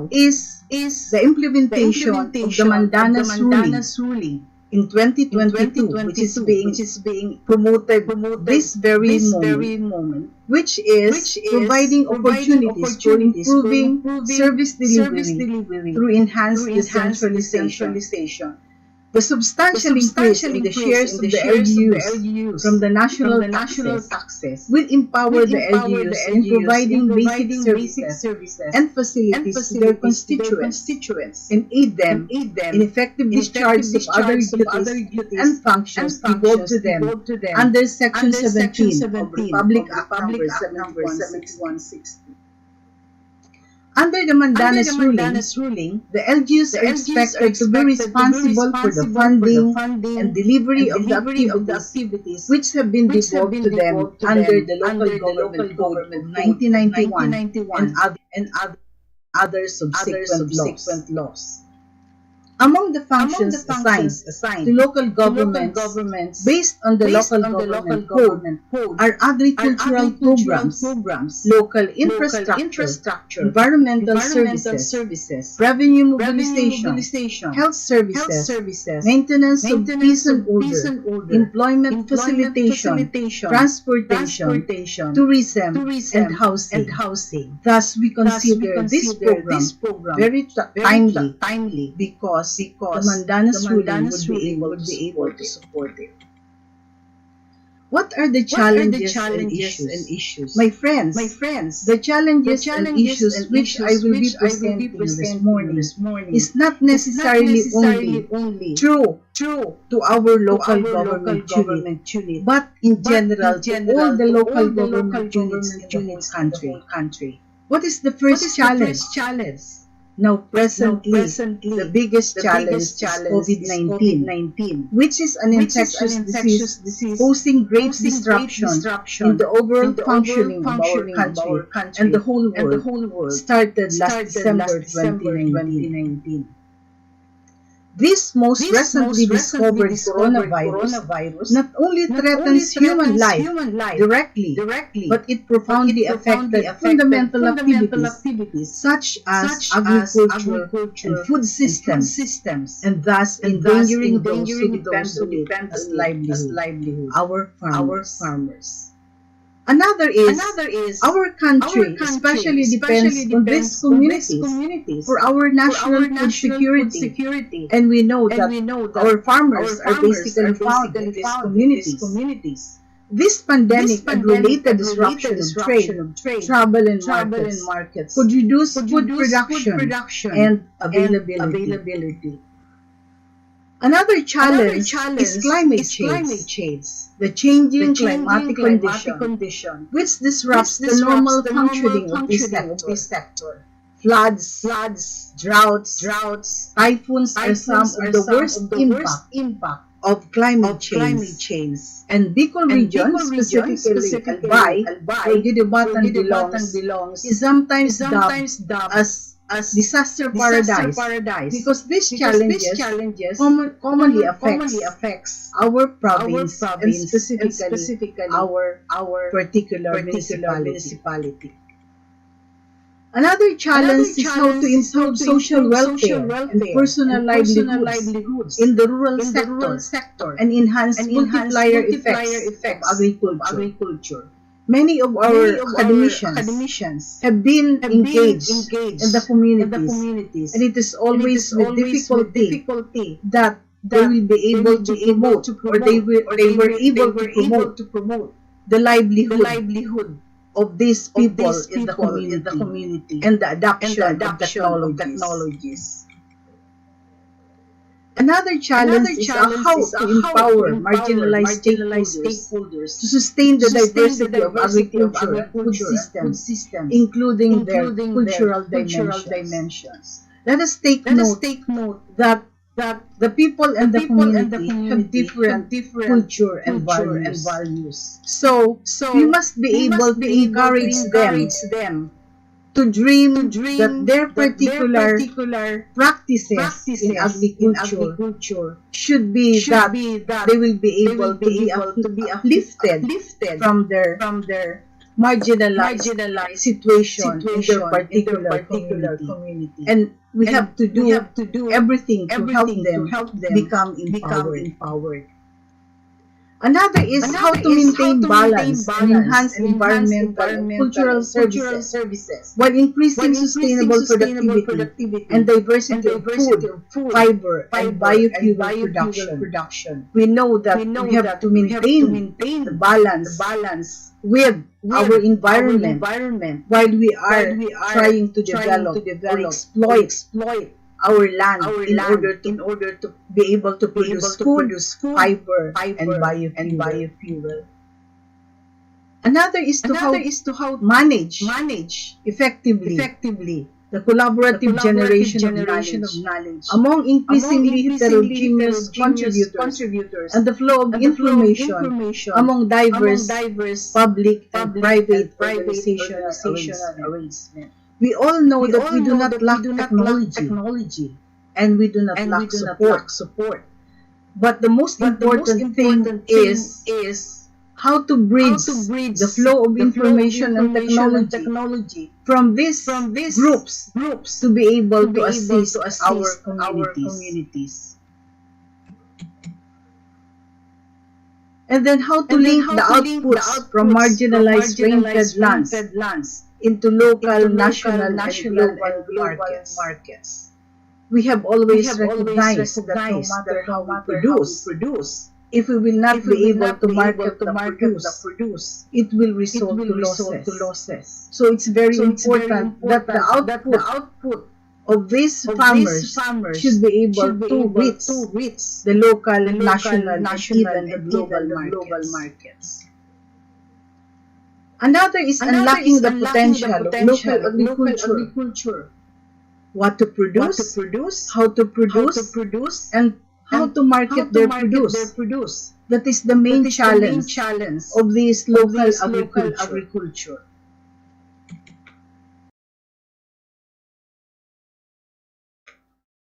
is the implementation of the Mandanas ruling in 2022, which is being promoted this very moment, which is providing opportunities for improving service delivery through enhanced decentralization. The substantial increase in the shares of the LGUs from the national taxes will empower the LGUs in providing basic services and facilities to their constituents and aid them in effective discharge of other duties and functions devolved to them under Section 17 of Republic Act number 7160. Under the Mandanas ruling, the LGUs are expected to be responsible for the funding and delivery of the activities which have been devolved to them under the Local Government Code of 1991 and other subsequent laws. Among the functions assigned to local governments based on the Local Government Code are agricultural programs, local infrastructure, environmental services, revenue mobilization, health services, maintenance of peace and order, employment facilitation, transportation, tourism, and housing. Thus, we consider this program very timely because the Mandanas ruling would be able to support it. What are the challenges and issues? My friends, the challenges and issues which I will be presenting this morning is not necessarily only true to our local government unit, but in general to all the local government units in the whole country. What is the first challenge? Now, presently, the biggest challenge is COVID-19, which is an infectious disease posing great disruption in the overall functioning of our country and the whole world, started last December 2019. This most recently discovered coronavirus not only threatens human life directly, but it profoundly affected fundamental activities such as agriculture and food systems, and thus endangering those who depend on it as livelihood, our farmers. Another is our country especially depends on these communities for our national food security, and we know that our farmers are basically found in these communities. This pandemic and related disruption of trade, travel and markets could reduce food production and availability. Another challenge is climate change. The changing climatic condition, which disrupts the normal functioning of this sector. Floods, droughts, typhoons are some of the worst impact of climate change. And Bicol region, specifically Albay, where Gidibatan belongs, is sometimes dubbed as disaster paradise because these challenges commonly affects our province and specifically our particular municipality. Another challenge is how to improve social welfare and personal livelihoods in the rural sector and enhance multiplier effects of agriculture. Many of our academicians have been engaged in the communities, and it is always with difficulty that they will be able to promote, or they were able to promote the livelihood of these people in the community and the adoption of technologies. Another challenge is how to empower marginalized stakeholders to sustain the diversity of agriculture and food systems, including their cultural dimensions. Let us take note that the people and the community have different culture and values. So we must be able to encourage them to dream that their particular practices in agriculture should be that they will be able to be uplifted from their marginalized situation in their particular community. And we have to do everything to help them become empowered. Another is how to maintain balance and enhance environmental and cultural services while increasing sustainable productivity and diversity of food, fiber, and biofuel production. We know that we have to maintain the balance with our environment while we are trying to develop or exploit our land in order to be able to produce food, fiber, and biofuel. Another is to how manage effectively the collaborative generation of knowledge among increasingly heterogeneous contributors and the flow of information among diverse public and private organizational arrangements. We all know that we do not lack technology and we do not lack support. But the most important thing is how to bridge the flow of information and technology from these groups to be able to assist our communities. And then how to link the outputs from marginalized rain-fed lands into local, national, and global markets. We have always recognized that no matter how we produce, if we will not be able to market the produce, it will result to losses. So it's very important that the output of these farmers should be able to reach the local, national, and even the global markets. Another is unlocking the potential of local agriculture. What to produce, how to produce, and how to market their produce. That is the main challenge of this local agriculture.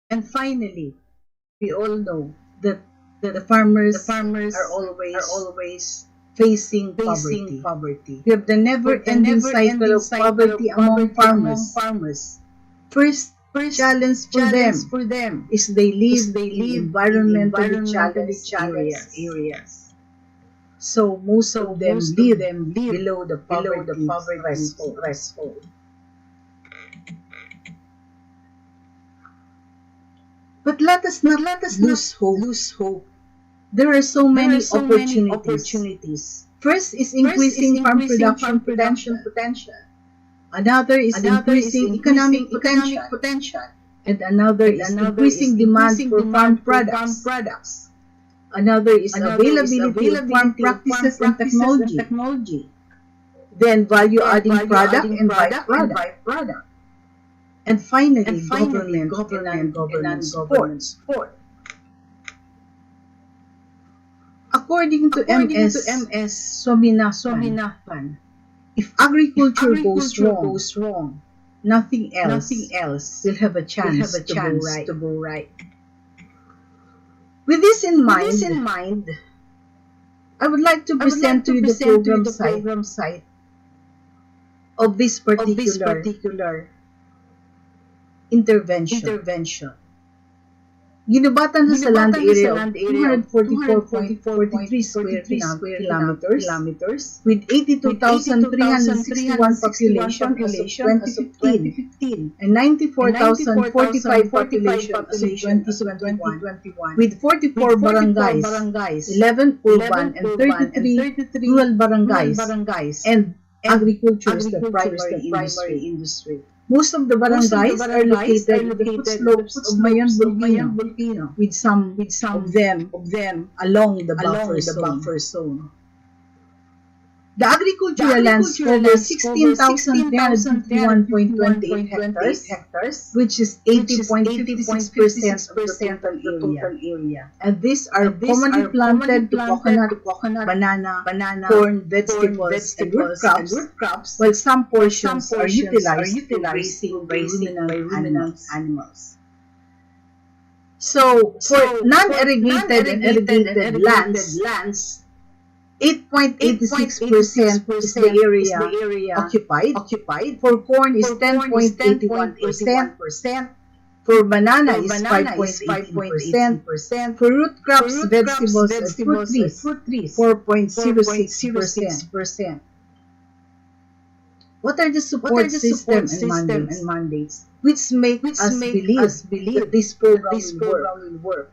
And finally, we all know that the farmers are always facing poverty. We have the never-ending cycle of poverty among farmers. First challenge for them is they live in environmentally challenged areas. So most of them live below the poverty threshold. But let us not lose hope. There are so many opportunities. First is increasing farm production potential. Another is increasing economic potential. And another is increasing demand for farm products. Another is availability of farm practices and technology. Then value-adding product and byproduct. And finally, government and governance support. According to MS Swaminathan, if agriculture goes wrong, nothing else will have a chance to go right. With this in mind, I would like to present to you the program site of this particular intervention. Ginubatan sa land area of 244.43 square kilometers with 82,361 population as of 2015 and 94,045 population as of 2021 with 44 barangays, 11 urban and 33 rural barangays, and agriculture is the primary industry. Most of the barangays are located at the footslopes of Mayon Volcano, with some of them along the buffer zone. The agricultural lands cover 16,351.28 hectares, which is 80.56% of the total area. And these are commonly planted to coconut, banana, corn, vegetables, and root crops, while some portions are utilized for raising ruminant animals. So, for non-irrigated and irrigated lands, 8.86% is the area occupied. For corn is 10.81%. For banana is 5.18%. For root crops, vegetables, and fruit trees, 4.06%. What are the support system and mandates which make us believe that this program will work?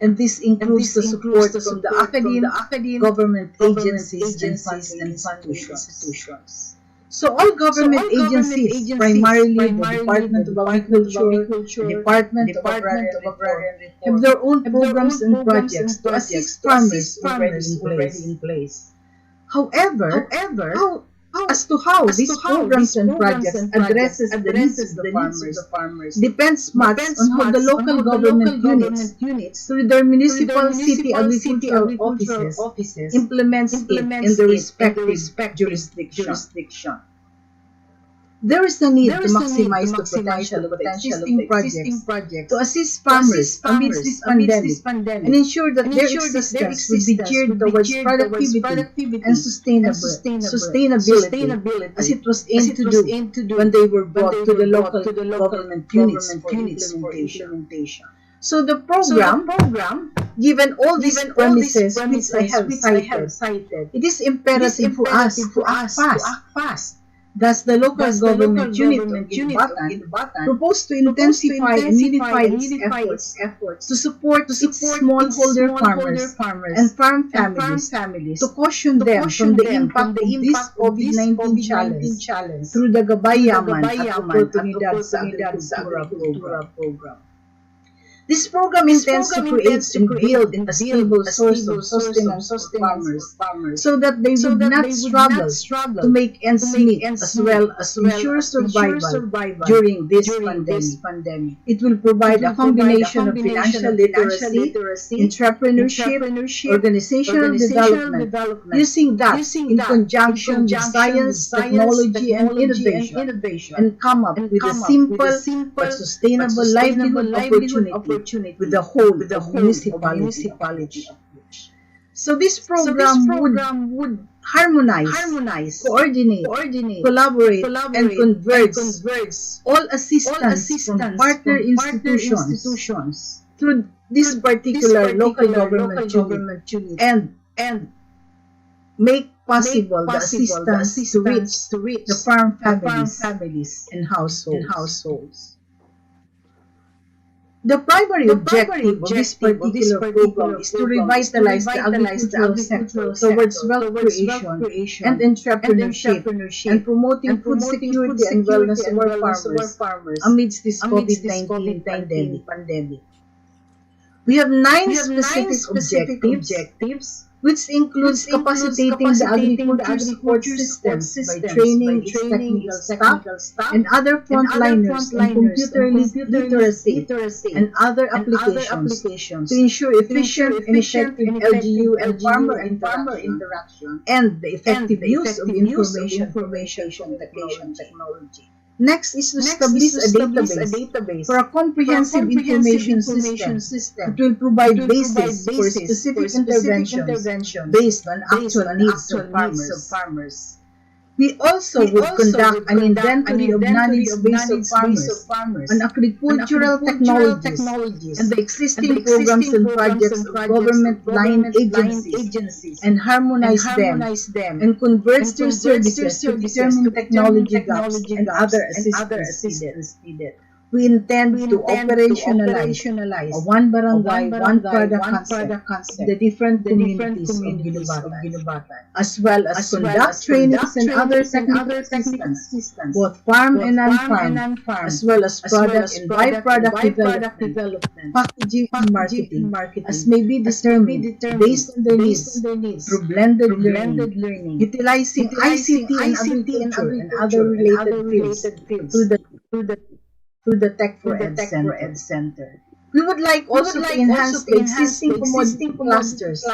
And this includes the support from the academic, government agencies, and funding institutions. So all government agencies, primarily the Department of Agriculture, the Department of Agrarian Reform, have their own programs and projects to assist farmers already in place. However, as to how these programs and projects addresses the needs of the farmers depends much on how the local government units through their municipal city agricultural offices implements it in the respective jurisdiction. There is a need to maximize the potential of the existing projects to assist farmers amidst this pandemic and ensure that their existence will be geared towards productivity and sustainability, as it was aimed to do when they were brought to the local government units for implementation. So the program, given all these premises which I have cited, it is imperative for us to act fast. Thus, the local government unit of Kapalibutan proposed to intensify and unify its efforts to support its smallholder farmers and farm families to caution them from the impact of this COVID-19 challenge through the Gabayaman at Oportunidad sa Agrikultura program. This program intends to create and build a stable source of sustenance for farmers so that they would not struggle to make ends meet as well as to ensure survival during this pandemic. It will provide a combination of financial literacy, entrepreneurship, organizational development, using that in conjunction with science, technology, and innovation, and come up with a simple but sustainable livelihood opportunity with the whole municipality. So this program would harmonize, coordinate, collaborate, and converge all assistance from partner institutions through this particular local government unit and make possible the assistance to reach the farm families and households. The primary objective of this particular program is to revitalize the agricultural sector towards wealth creation and entrepreneurship and promoting food security and wellness of our farmers amidst this COVID-19 pandemic. We have 9 specific objectives, which includes capacitating the agriculture support systems by training its technical staff and other frontliners in computer literacy and other applications to ensure efficient and effective LGU and farmer interaction and the effective use of information technology. Next is to establish a database for a comprehensive information system that will provide basis for specific interventions based on actual needs of farmers. We also would conduct an inventory of knowledge base of farmers on agricultural technologies and the existing programs and projects of government line agencies and harmonize them and converge their services to determine technology gaps and other assistance needed. We intend to operationalize a one barangay, one product concept of the different communities of Ginubatan, as well as conduct trainings and other technical assistance, both farm and non-farm, as well as product and byproduct development, packaging and marketing, as may be determined based on their needs through blended learning, utilizing ICT and agriculture and other related fields through the Tech for Ed Center. We would like also to enhance the existing commodity clusters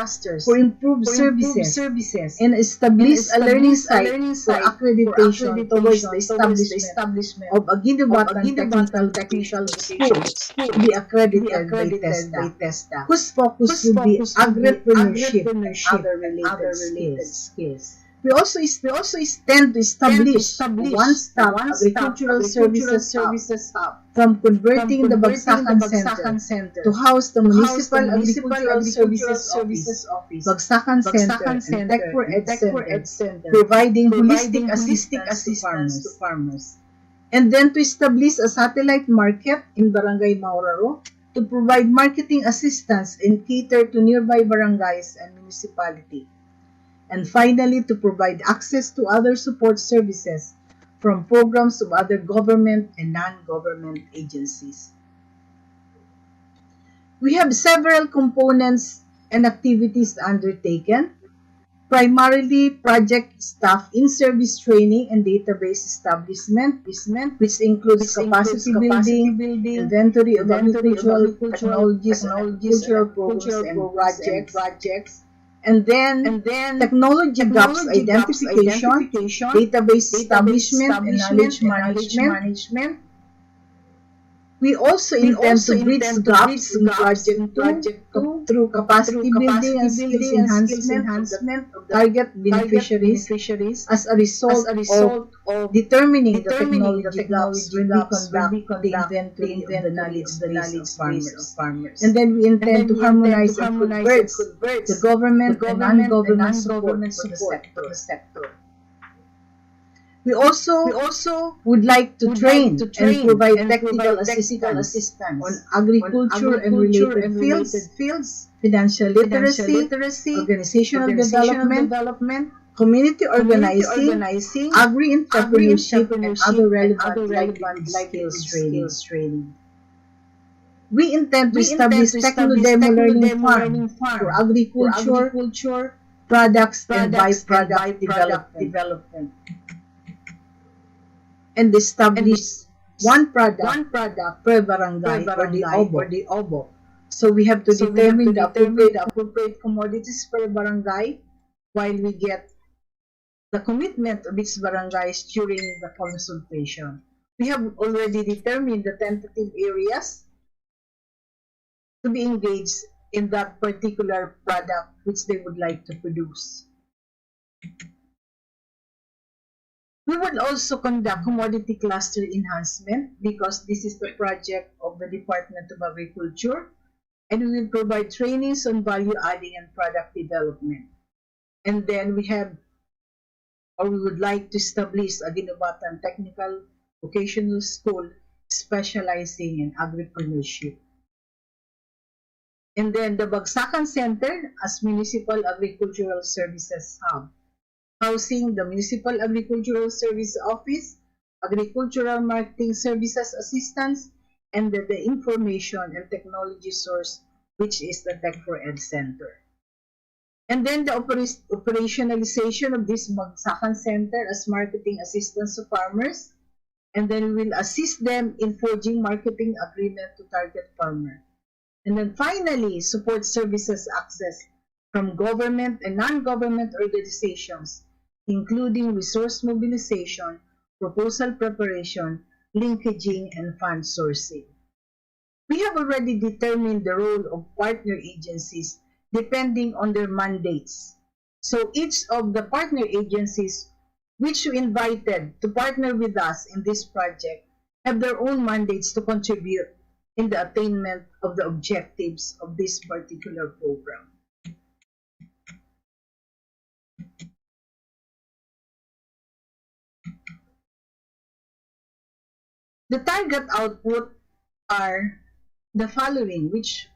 for improved services and establish a learning site for accreditation towards the establishment of a Ginubatan Technical School to be accredited by TESDA, whose focus will be agripreneurship and other related skills. We also intend to establish a one-stop agricultural services hub from converting the Bagsakan Center to house the Municipal Agricultural Services Office, Bagsakan Center, and Tech for Ed Center, providing holistic assistance to farmers. And then to establish a satellite market in Barangay Mauraro to provide marketing assistance and cater to nearby barangays and municipality. And finally, to provide access to other support services from programs of other government and non-government agencies. We have several components and activities undertaken, primarily project staff in-service training and database establishment, which includes capacity building, inventory of agricultural technologies and cultural programs and projects, and then technology gaps identification, database establishment, and knowledge management. We also intend to bridge gaps in Project 2 through capacity building and skills enhancement of target beneficiaries as a result of determining the technology gaps when we conduct the inventory of the knowledge base of farmers. And then we intend to harmonize and convert the government and non-government support for the sector. We also would like to train and provide technical assistance on agriculture and related fields, financial literacy, organizational development, community organizing, agri-entrepreneurship, and other relevant skills training. We intend to establish techno-demo learning farm for agriculture, products, and byproduct development. And establish one product per barangay or the OBO. So we have to determine the appropriate commodities per barangay while we get the commitment of each barangays during the consultation. We have already determined the tentative areas to be engaged in that particular product which they would like to produce. We will also conduct commodity cluster enhancement because this is the project of the Department of Agriculture, and we will provide trainings on value adding and product development. And then we would like to establish a Ginubatan Technical Vocational School specializing in agripreneurship. And then the Bagsakan Center as Municipal Agricultural Services Hub, housing the Municipal Agricultural Service Office, Agricultural Marketing Services Assistance, and the Information and Technology Source, which is the Tech for Ed Center. And then the operationalization of this Bagsakan Center as marketing assistance to farmers, and then we will assist them in forging marketing agreement to target farmer. And then finally, support services access from government and non-government organizations, including resource mobilization, proposal preparation, linkaging, and fund sourcing. We have already determined the role of partner agencies depending on their mandates. So each of the partner agencies which we invited to partner with us in this project have their own mandates to contribute in the attainment of the objectives of this particular program. The target output are the following, which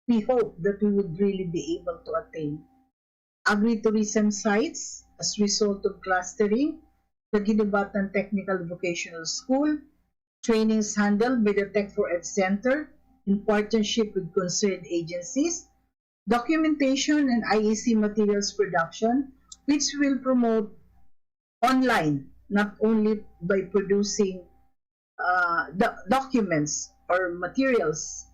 we hope that we would really be able to attain. Agritourism sites as a result of clustering, the Ginubatan Technical Vocational School, trainings handled by the Tech for Ed Center in partnership with concerned agencies, documentation and IEC materials production, which will promote online, not only by producing documents or materials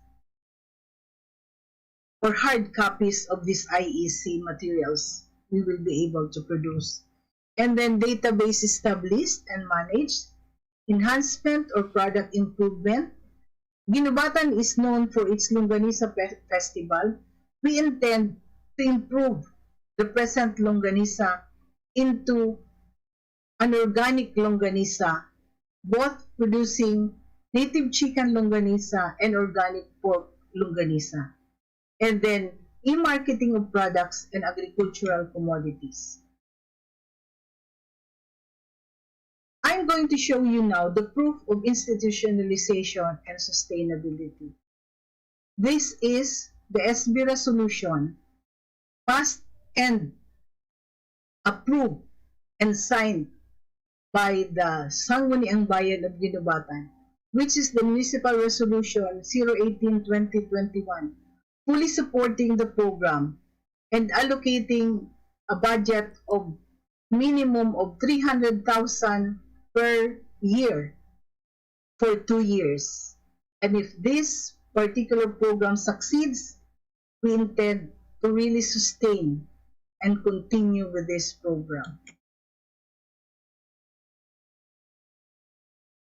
or hard copies of these IEC materials we will be able to produce. And then database established and managed, enhancement or product improvement. Ginubatan is known for its Longganisa Festival. We intend to improve the present Longganisa into an organic Longganisa, both producing native chicken Longganisa and organic pork Longganisa. And then e-marketing of products and agricultural commodities. I'm going to show you now the proof of institutionalization and sustainability. This is the SB resolution passed and approved and signed by the Sangguniang Bayan of Ginubatan, which is the Municipal Resolution 018-2021, fully supporting the program and allocating a budget of minimum of 300,000 per year for 2 years. And if this particular program succeeds, we intend to really sustain and continue with this program.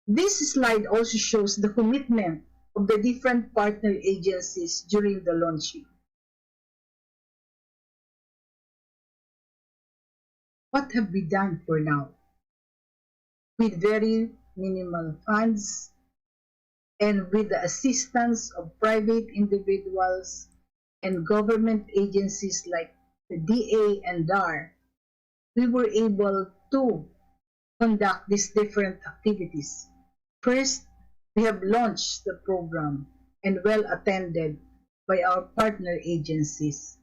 This slide also shows the commitment of the different partner agencies during the launching. What have we done for now? With very minimal funds and with the assistance of private individuals and government agencies like the DA and DAR, we were able to conduct these different activities. First, we have launched the program and well attended by our partner agencies.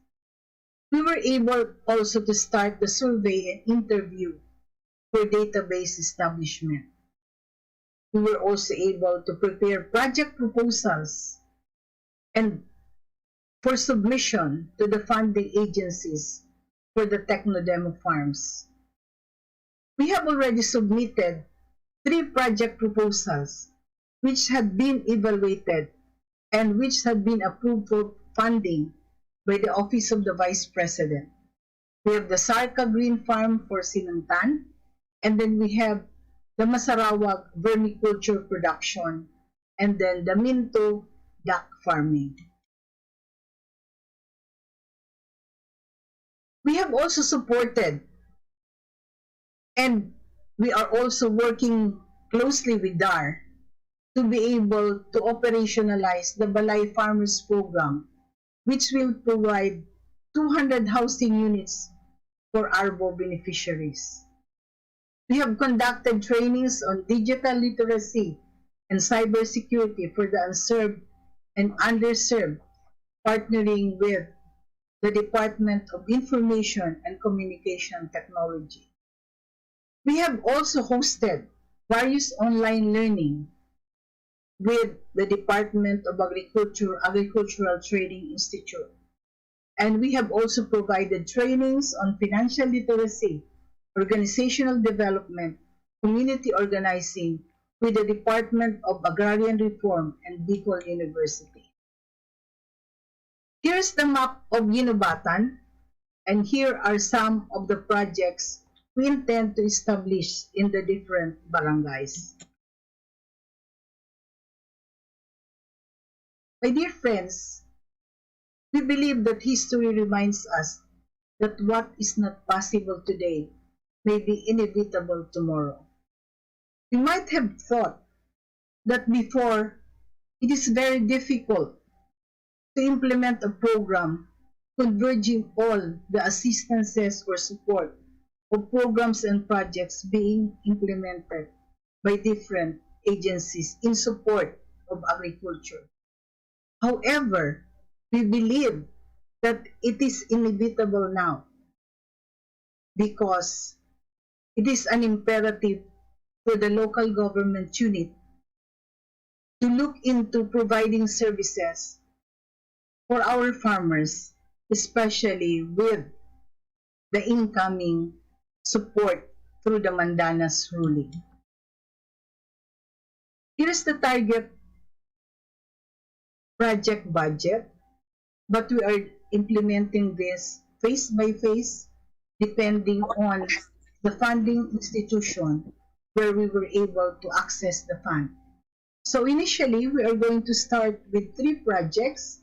We were able also to start the survey and interview for database establishment. We were also able to prepare project proposals and for submission to the funding agencies for the Techno-Demo farms. We have already submitted 3 project proposals which had been evaluated and which had been approved for funding by the Office of the Vice President. We have the Sarka Green Farm for Sinantan, and then we have the Masarawag vermiculture production, and then the Minto duck farming. We have also supported, and we are also working closely with DAR to be able to operationalize the Balay Farmers Program, which will provide 200 housing units for Arbo beneficiaries. We have conducted trainings on digital literacy and cybersecurity for the unserved and underserved, partnering with the Department of Information and Communication Technology. We have also hosted various online learning with the Department of Agricultural Training Institute. And we have also provided trainings on financial literacy, organizational development, community organizing with the Department of Agrarian Reform and Bicol University. Here's the map of Ginubatan, and here are some of the projects we intend to establish in the different barangays. My dear friends, we believe that history reminds us that what is not possible today may be inevitable tomorrow. We might have thought that before it is very difficult to implement a program converging all the assistances or support of programs and projects being implemented by different agencies in support of agriculture. However, we believe that it is inevitable now because it is an imperative for the local government unit to look into providing services for our farmers, especially with the incoming support through the Mandanas ruling. Here's the target project budget, but we are implementing this phase by phase depending on the funding institution where we were able to access the fund. So initially, we are going to start with 3 projects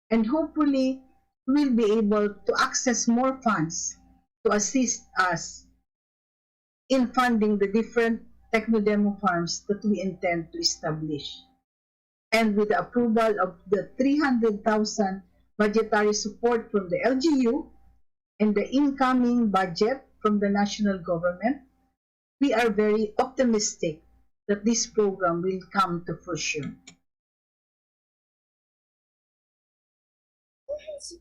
and hopefully we'll be able to access more funds to assist us in funding the different techno-demo farms that we intend to establish. And with the approval of the 300,000 budgetary support from the LGU and the incoming budget from the national government, we are very optimistic that this program will come to fruition.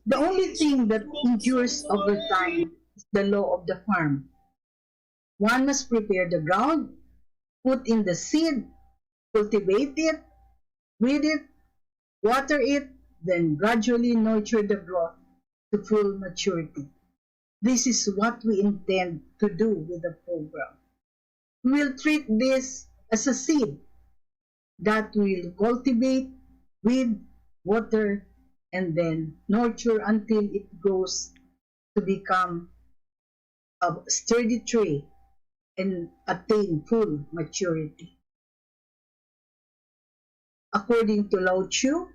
The only thing that endures over time is the law of the farm. One must prepare the ground, put in the seed, cultivate it, weed it, water it, then gradually nurture the growth to full maturity. This is what we intend to do with the program. We will treat this as a seed that will cultivate, weed, water, and then nurture until it grows to become a sturdy tree and attain full maturity. According to Lao Tzu,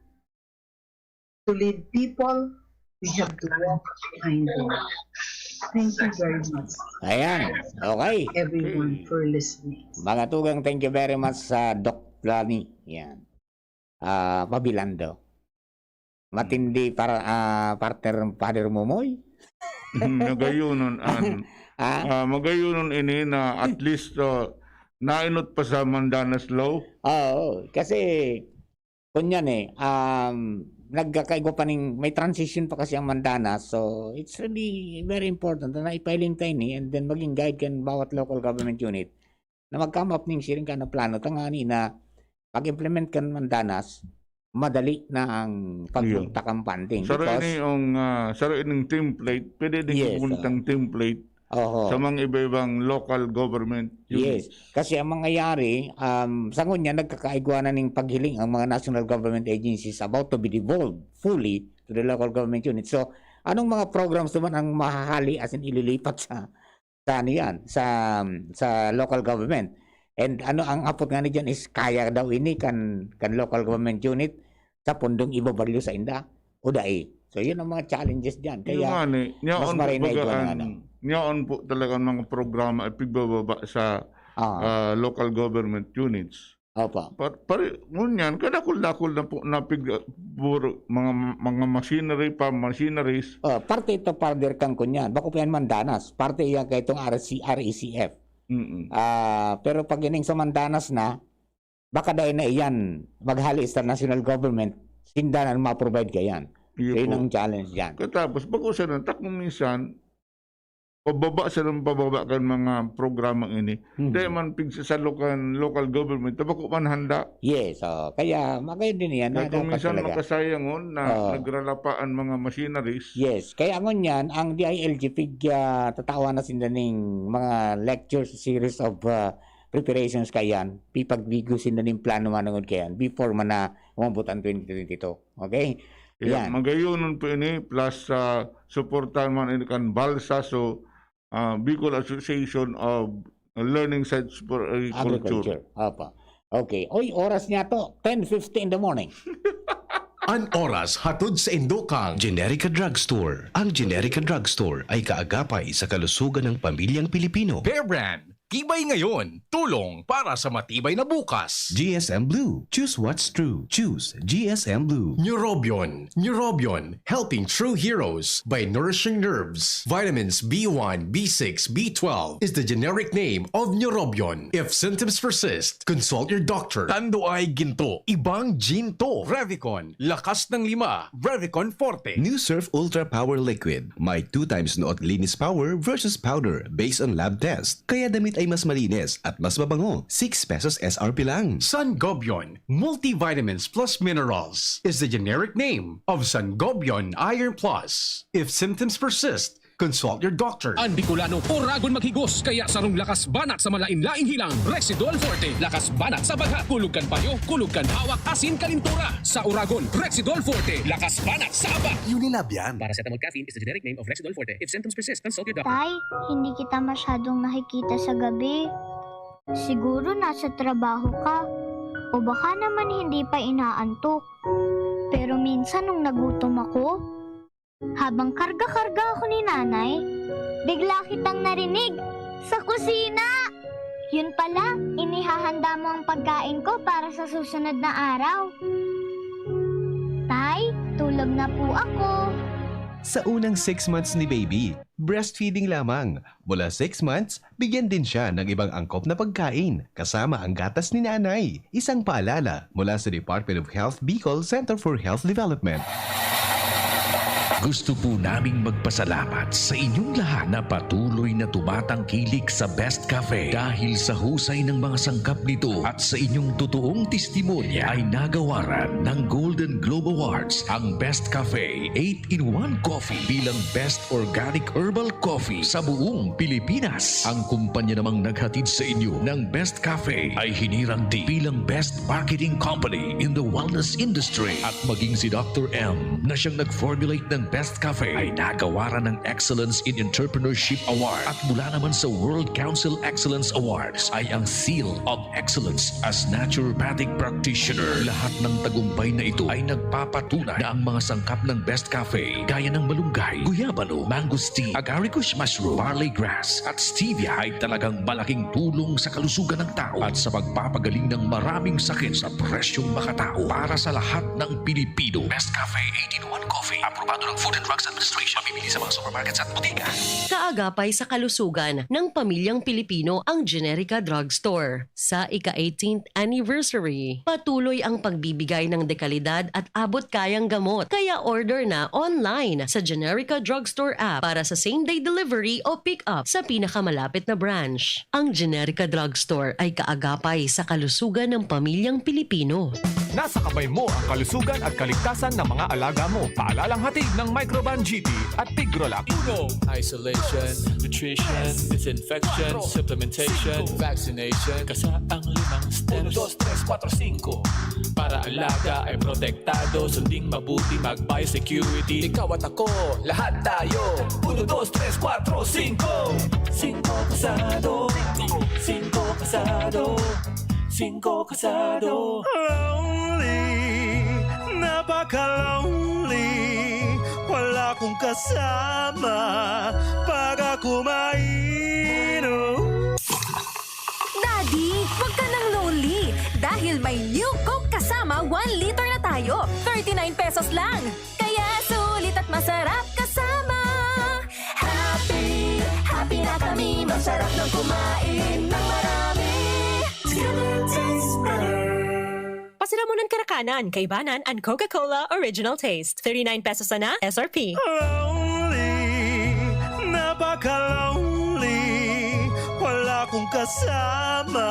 to lead people, we have to walk behind them. Thank you very much. Ayan, okay. Everyone for listening. Mga tugang, thank you very much sa Doc Lani. Yan. Pabilando. Matindi para partner Father Momoy. Magayunon magayunon ini na at least nainot pa sa Mandanas Law. Oo, kasi kunyan nagkakaigo pa may transition pa kasi ang Mandanas, so it's really very important na ipailing tayo and then maging guide kan bawat local government unit na mag-come up ng sharing ka na plano tangani na pag-implement kan Mandanas madali na ang pagpunta kang funding. Saro ining template, pwede din puntang template sa mga iba-ibang local government units. Yes, kasi ang mangyayari, sa ngunya nagkakaigwa na ng paghiling ang mga national government agencies about to be devolved fully to the local government units. So, anong mga programs naman ang mahahali as in ililipat sa local government? And ano ang apot nga ni dyan is kaya daw ini kan local government unit sa pundong ibabalyo sa inda o dai. So yun ang mga challenges dyan. Kaya mas marinay ko na Ngayon po talaga mga programa ay pigbababa sa local government units. Opa. Ngunyan, kadakul-dakul na po na mga machinery, farm machineries. Parte ito partner kang kunyan. Bako pa yan Mandanas. Parte yan kay itong RECF. Pero pag yun sa Mandanas na, baka dahil na iyan maghali sa national government, sindanan ma-provide ka yan. Yun ang challenge yan. Katapos, bago sa natak mo minsan, pababa kan mga programang ini. Dahil man pigsa sa local government, tabako man handa. Yes, kaya magayon din yan. Kaya kung minsan makasayangon na nagralapaan mga machineries. Yes, kaya ngon yan, ang DILG tatawa na sinda ng mga lectures series of preparations kayan, pipagbigo sinda ng plano manungod kayan before man na umabot ang 2022. Okay? Yan. Magayon po ini plus supportan man ini kan balsa so Bicol Association of Learning Sites for Agriculture. Apa. Okay. Oy, oras niya to, 10:50 in the morning. An oras hatod sa Indokang Generica Drugstore. Ang Generica Drugstore ay kaagapay sa kalusugan ng pamilyang Pilipino. Bear Brand, Tibay ngayon, tulong para sa matibay na bukas. GSM Blue. Choose what's true. Choose GSM Blue. Neurobion. Neurobion, helping true heroes by nourishing nerves. Vitamins B1, B6, B12 is the generic name of Neurobion. If symptoms persist, consult your doctor. Tando ay ginto, ibang ginto. Revicon, lakas ng 5. Revicon Forte. New Surf Ultra Power Liquid. May 2 times noot linis power versus powder based on lab test. Kaya damit ay mas malinis at mas mabango. 6 pesos SRP lang. Sangobion, multivitamins plus minerals, is the generic name of Sangobion Iron Plus. If symptoms persist, consult your doctor. Ang Bicolano, oragon maghigos, kaya sarong lakas banat sa malain-laing hilang. Rexidol Forte, lakas banat sa baga. Kulog kan payo, kulog kan hawak, asin kalintura. Sa oragon, Rexidol Forte, lakas banat sa aba. Unilab yan. Paracetamol caffeine is the generic name of Rexidol Forte. If symptoms persist, consult your doctor. Tay, hindi kita masyadong nakikita sa gabi. Siguro nasa trabaho ka. O baka naman hindi pa inaantok. Pero minsan nung nagutom ako, habang karga-karga ako ni nanay, bigla kitang narinig sa kusina. Yun pala, inihahanda mo ang pagkain ko para sa susunod na araw. Tay, tulog na po ako. Sa unang 6 months ni baby, breastfeeding lamang. Mula 6 months, bigyan din siya ng ibang angkop na pagkain, kasama ang gatas ni nanay. Isang paalala mula sa Department of Health Bicol Center for Health Development. Gusto po naming magpasalamat sa inyong lahat na patuloy na tumatangkilik sa Best Cafe. Dahil sa husay ng mga sangkap nito at sa inyong totoong testimonya ay nagawaran ng Golden Globe Awards ang Best Cafe 8-in-1 Coffee bilang Best Organic Herbal Coffee sa buong Pilipinas. Ang kumpanya namang naghatid sa inyo ng Best Cafe ay hinirang din bilang Best Marketing Company in the Wellness Industry. At maging si Dr. M na siyang nag-formulate ng Best Cafe ay nagawaran ng Excellence in Entrepreneurship Award. At mula naman sa World Council Excellence Awards ay ang Seal of Excellence as Naturopathic Practitioner. Lahat ng tagumpay na ito ay nagpapatunay na ang mga sangkap ng Best Cafe gaya ng malunggay, guyabano, mangosteen, agaricus mushroom, barley grass at stevia ay talagang malaking tulong sa kalusugan ng tao at sa pagpapagaling ng maraming sakit sa presyong makatao para sa lahat ng Pilipino. Best Cafe 8-in-1 Coffee, aprobado ng Food and Drugs Administration. Mabibili sa mga supermarkets at botika. Kaagapay sa kalusugan ng pamilyang Pilipino ang Generica Drugstore. Sa ika-18th anniversary, patuloy ang pagbibigay ng dekalidad at abot-kayang gamot. Kaya order na online sa Generica Drugstore app para sa same-day delivery o pick-up sa pinakamalapit na branch. Ang Generica Drugstore ay kaagapay sa kalusugan ng pamilyang Pilipino. Nasa kamay mo ang kalusugan at kaligtasan ng mga alaga mo. Paalalang hatid ng Microban GT at Pigrolac. Isolation, nutrition, disinfection, supplementation, vaccination. Kasa ang 5 steps. 1, 2, 3, 4, 5. Para alaga ay protektado, sunding mabuti, mag-biosecurity. Ikaw at ako, lahat tayo. 1, 2, 3, 4, 5. 5 kasado. 5 kasado. 5 kasado. Lonely, napaka-lonely. Wala akong kasama pag ako mainom. Daddy, wag ka nang lonely. Dahil may new Coke kasama, 1 liter na tayo. 39 pesos lang. Kaya sulit at masarap kasama. Happy, happy na kami. Masarap nang kumain ng marami. Pasiramunan Karakanan, Kaibanan, and Coca-Cola Original Taste. 39 pesos na SRP. Lonely, napaka-lonely. Wala akong kasama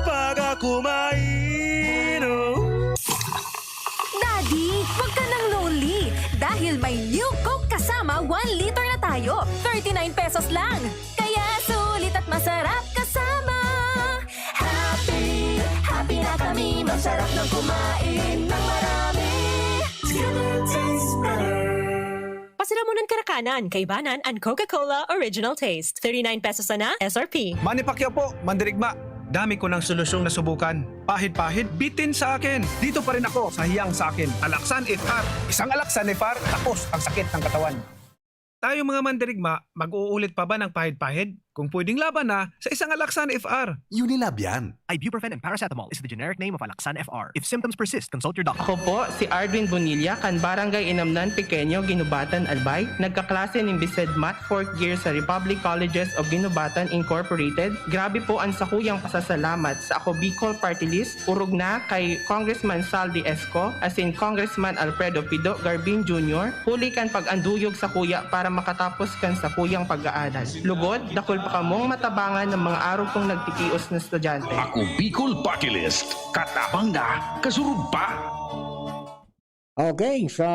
pag ako mainom. Daddy, wag ka nang lonely. Dahil may new Coke kasama, 1 liter na tayo. 39 pesos lang. Kaya sulit at masarap kasama. Happy, happy na kami. Masarap nang kumain ng marami. Pasiramunan Karakanan, Kaibanan, and Coca-Cola Original Taste. 39 pesos na SRP. Manny Pacquiao po, Mandirigma. Dami ko ng solusyong nasubukan. Pahid-pahid, bitin sa akin. Dito pa rin ako sa hiyang sa akin. Alaksan Ifar. Isang Alaksan Ifar, tapos ang sakit ng katawan. tayo mga mandirigma, mag-uulit pa ba ng pahid-pahid? Kung pwedeng laban na sa isang Alaxan FR. Unilab yan. Ibuprofen and paracetamol is the generic name of Alaxan FR. If symptoms persist, consult your doctor. Ako po, si Arvin Bonilla, kan Barangay Inamnan, Pequeño, Ginubatan, Albay. Nagkaklase ng Bised Math 4th year sa Republic Colleges of Ginubatan Incorporated. Grabe po ang sakuyang pasasalamat sa ako Bicol Party List. Urog na kay Congressman Saldi Esco, as in Congressman Alfredo Pido Garbin Jr. Huli kan pag-anduyog sa kuya para makatapos kan sa kuyang pag-aaral. Lugod, dakol pa kamong matabangan ng mga araw kong nagtikios na estudyante. Ako Bicol Party List. Katabang na, kasurug pa. Okay, so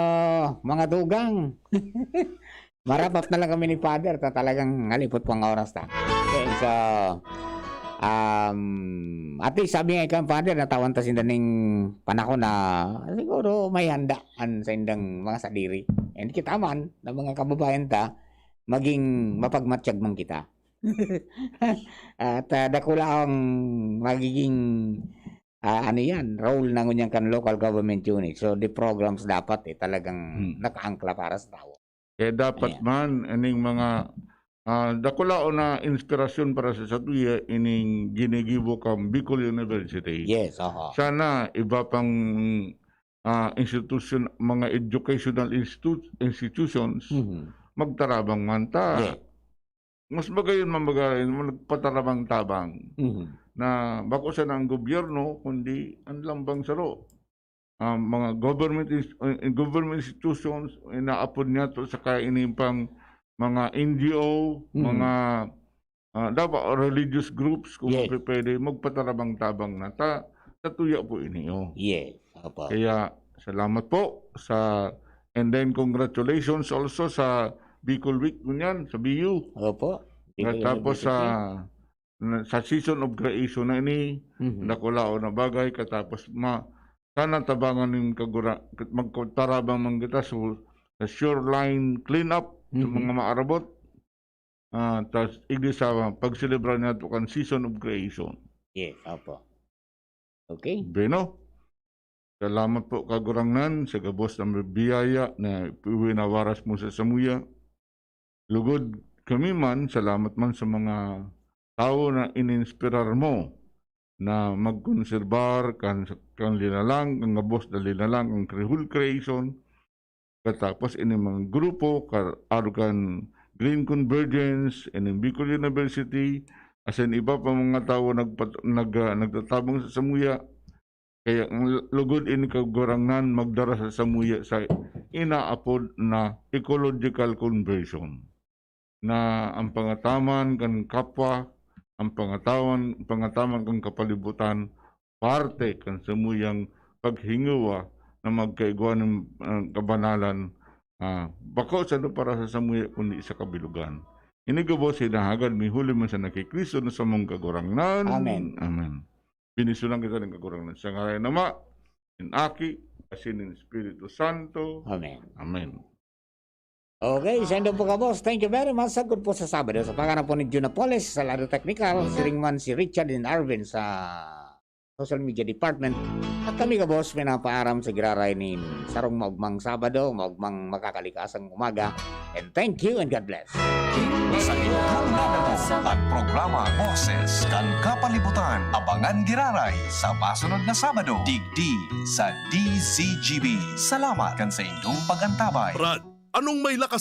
mga dugang. Marapat na lang kami ni Father ta talagang ngalipot po ang oras ta. Okay, so at least sabi nga ikang Father natawan ta sindaning panahon na siguro may handaan sa indang mga sadiri. And kita man na mga kababayan ta maging mapagmatsyag man kita. At dakula ang magiging ano yan, role ng unyang kan local government unit. So the programs dapat talagang nakaangkla para sa tao. Kaya dapat man ining mga dakula na inspirasyon para sa satuya ining ginigibo kang Bicol University. Yes, aha. Sana iba pang institution, mga educational institutions magtarabang man ta. Yeah. Mas magayon mamagayon magpatarabang-tabang na bako sa ng gobyerno kundi ang lambang saro. Mga government institutions inaapod niya to sa kainin pang mga NGO, mga dapat religious groups kung pwede magpatarabang-tabang na ta tuya po inyo. Yes. Opo. Kaya salamat po sa and then congratulations also sa Bicol Week kunyan sa BU. Opo. Tapos sa season of creation na ini, nakulao na bagay katapos sana tabangan ng magtarabang man kita sa shoreline cleanup sa mga maarabot. Tapos igdi sa pagselebra nato kan season of creation. Yes, opo. Okay. Beno. Salamat po kagurangnan sa gabos na biyaya na iwinawaras mo sa samuya. Lugod kami man, salamat man sa mga tao na ininspirar mo na magkonserbar kan linalang, ang gabos na linalang, ang Crihul Creation. Katapos ini mga grupo, kan Green Convergence, in Bicol University, as in iba pa mga tao nagtatabang sa samuya. Kaya ang lugod ini kagurangnan magdara sa samuya sa inaapod na ecological conversion. Na ang pangataman kan kapwa, ang pangataman kan kapalibutan, parte kan samuyang paghingawa na magkaigwa ng kabanalan, bako sa para sa samuya kundi sa kabilugan. Inigabo sa inahagad, mihuli man sa nakikristo na sa mong kagurangnan. Amen. Amen. Binisulang kita ng kagurangnan. Sa ngalan ng Ama, in Aki, asin in Espiritu Santo. Amen. Amen. Okay, sendo po ka boss. Thank you very much. Sagod po sa Sabado. Sa pagkana po ni Junapoles sa lado technical, si Ringman, si Richard and Arvin sa social media department. At kami ka boss, pinapaaram sa giraray ni sarong maugmang Sabado, maugmang makakalikasang umaga. And thank you and God bless. Sa inyong nananaw ang programa Boses kan Kapalibutan. Abangan giraray sa masunod na Sabado. Digdi sa DZGB. Salamat kan sa inyong pagantabay. Brad, anong may lakas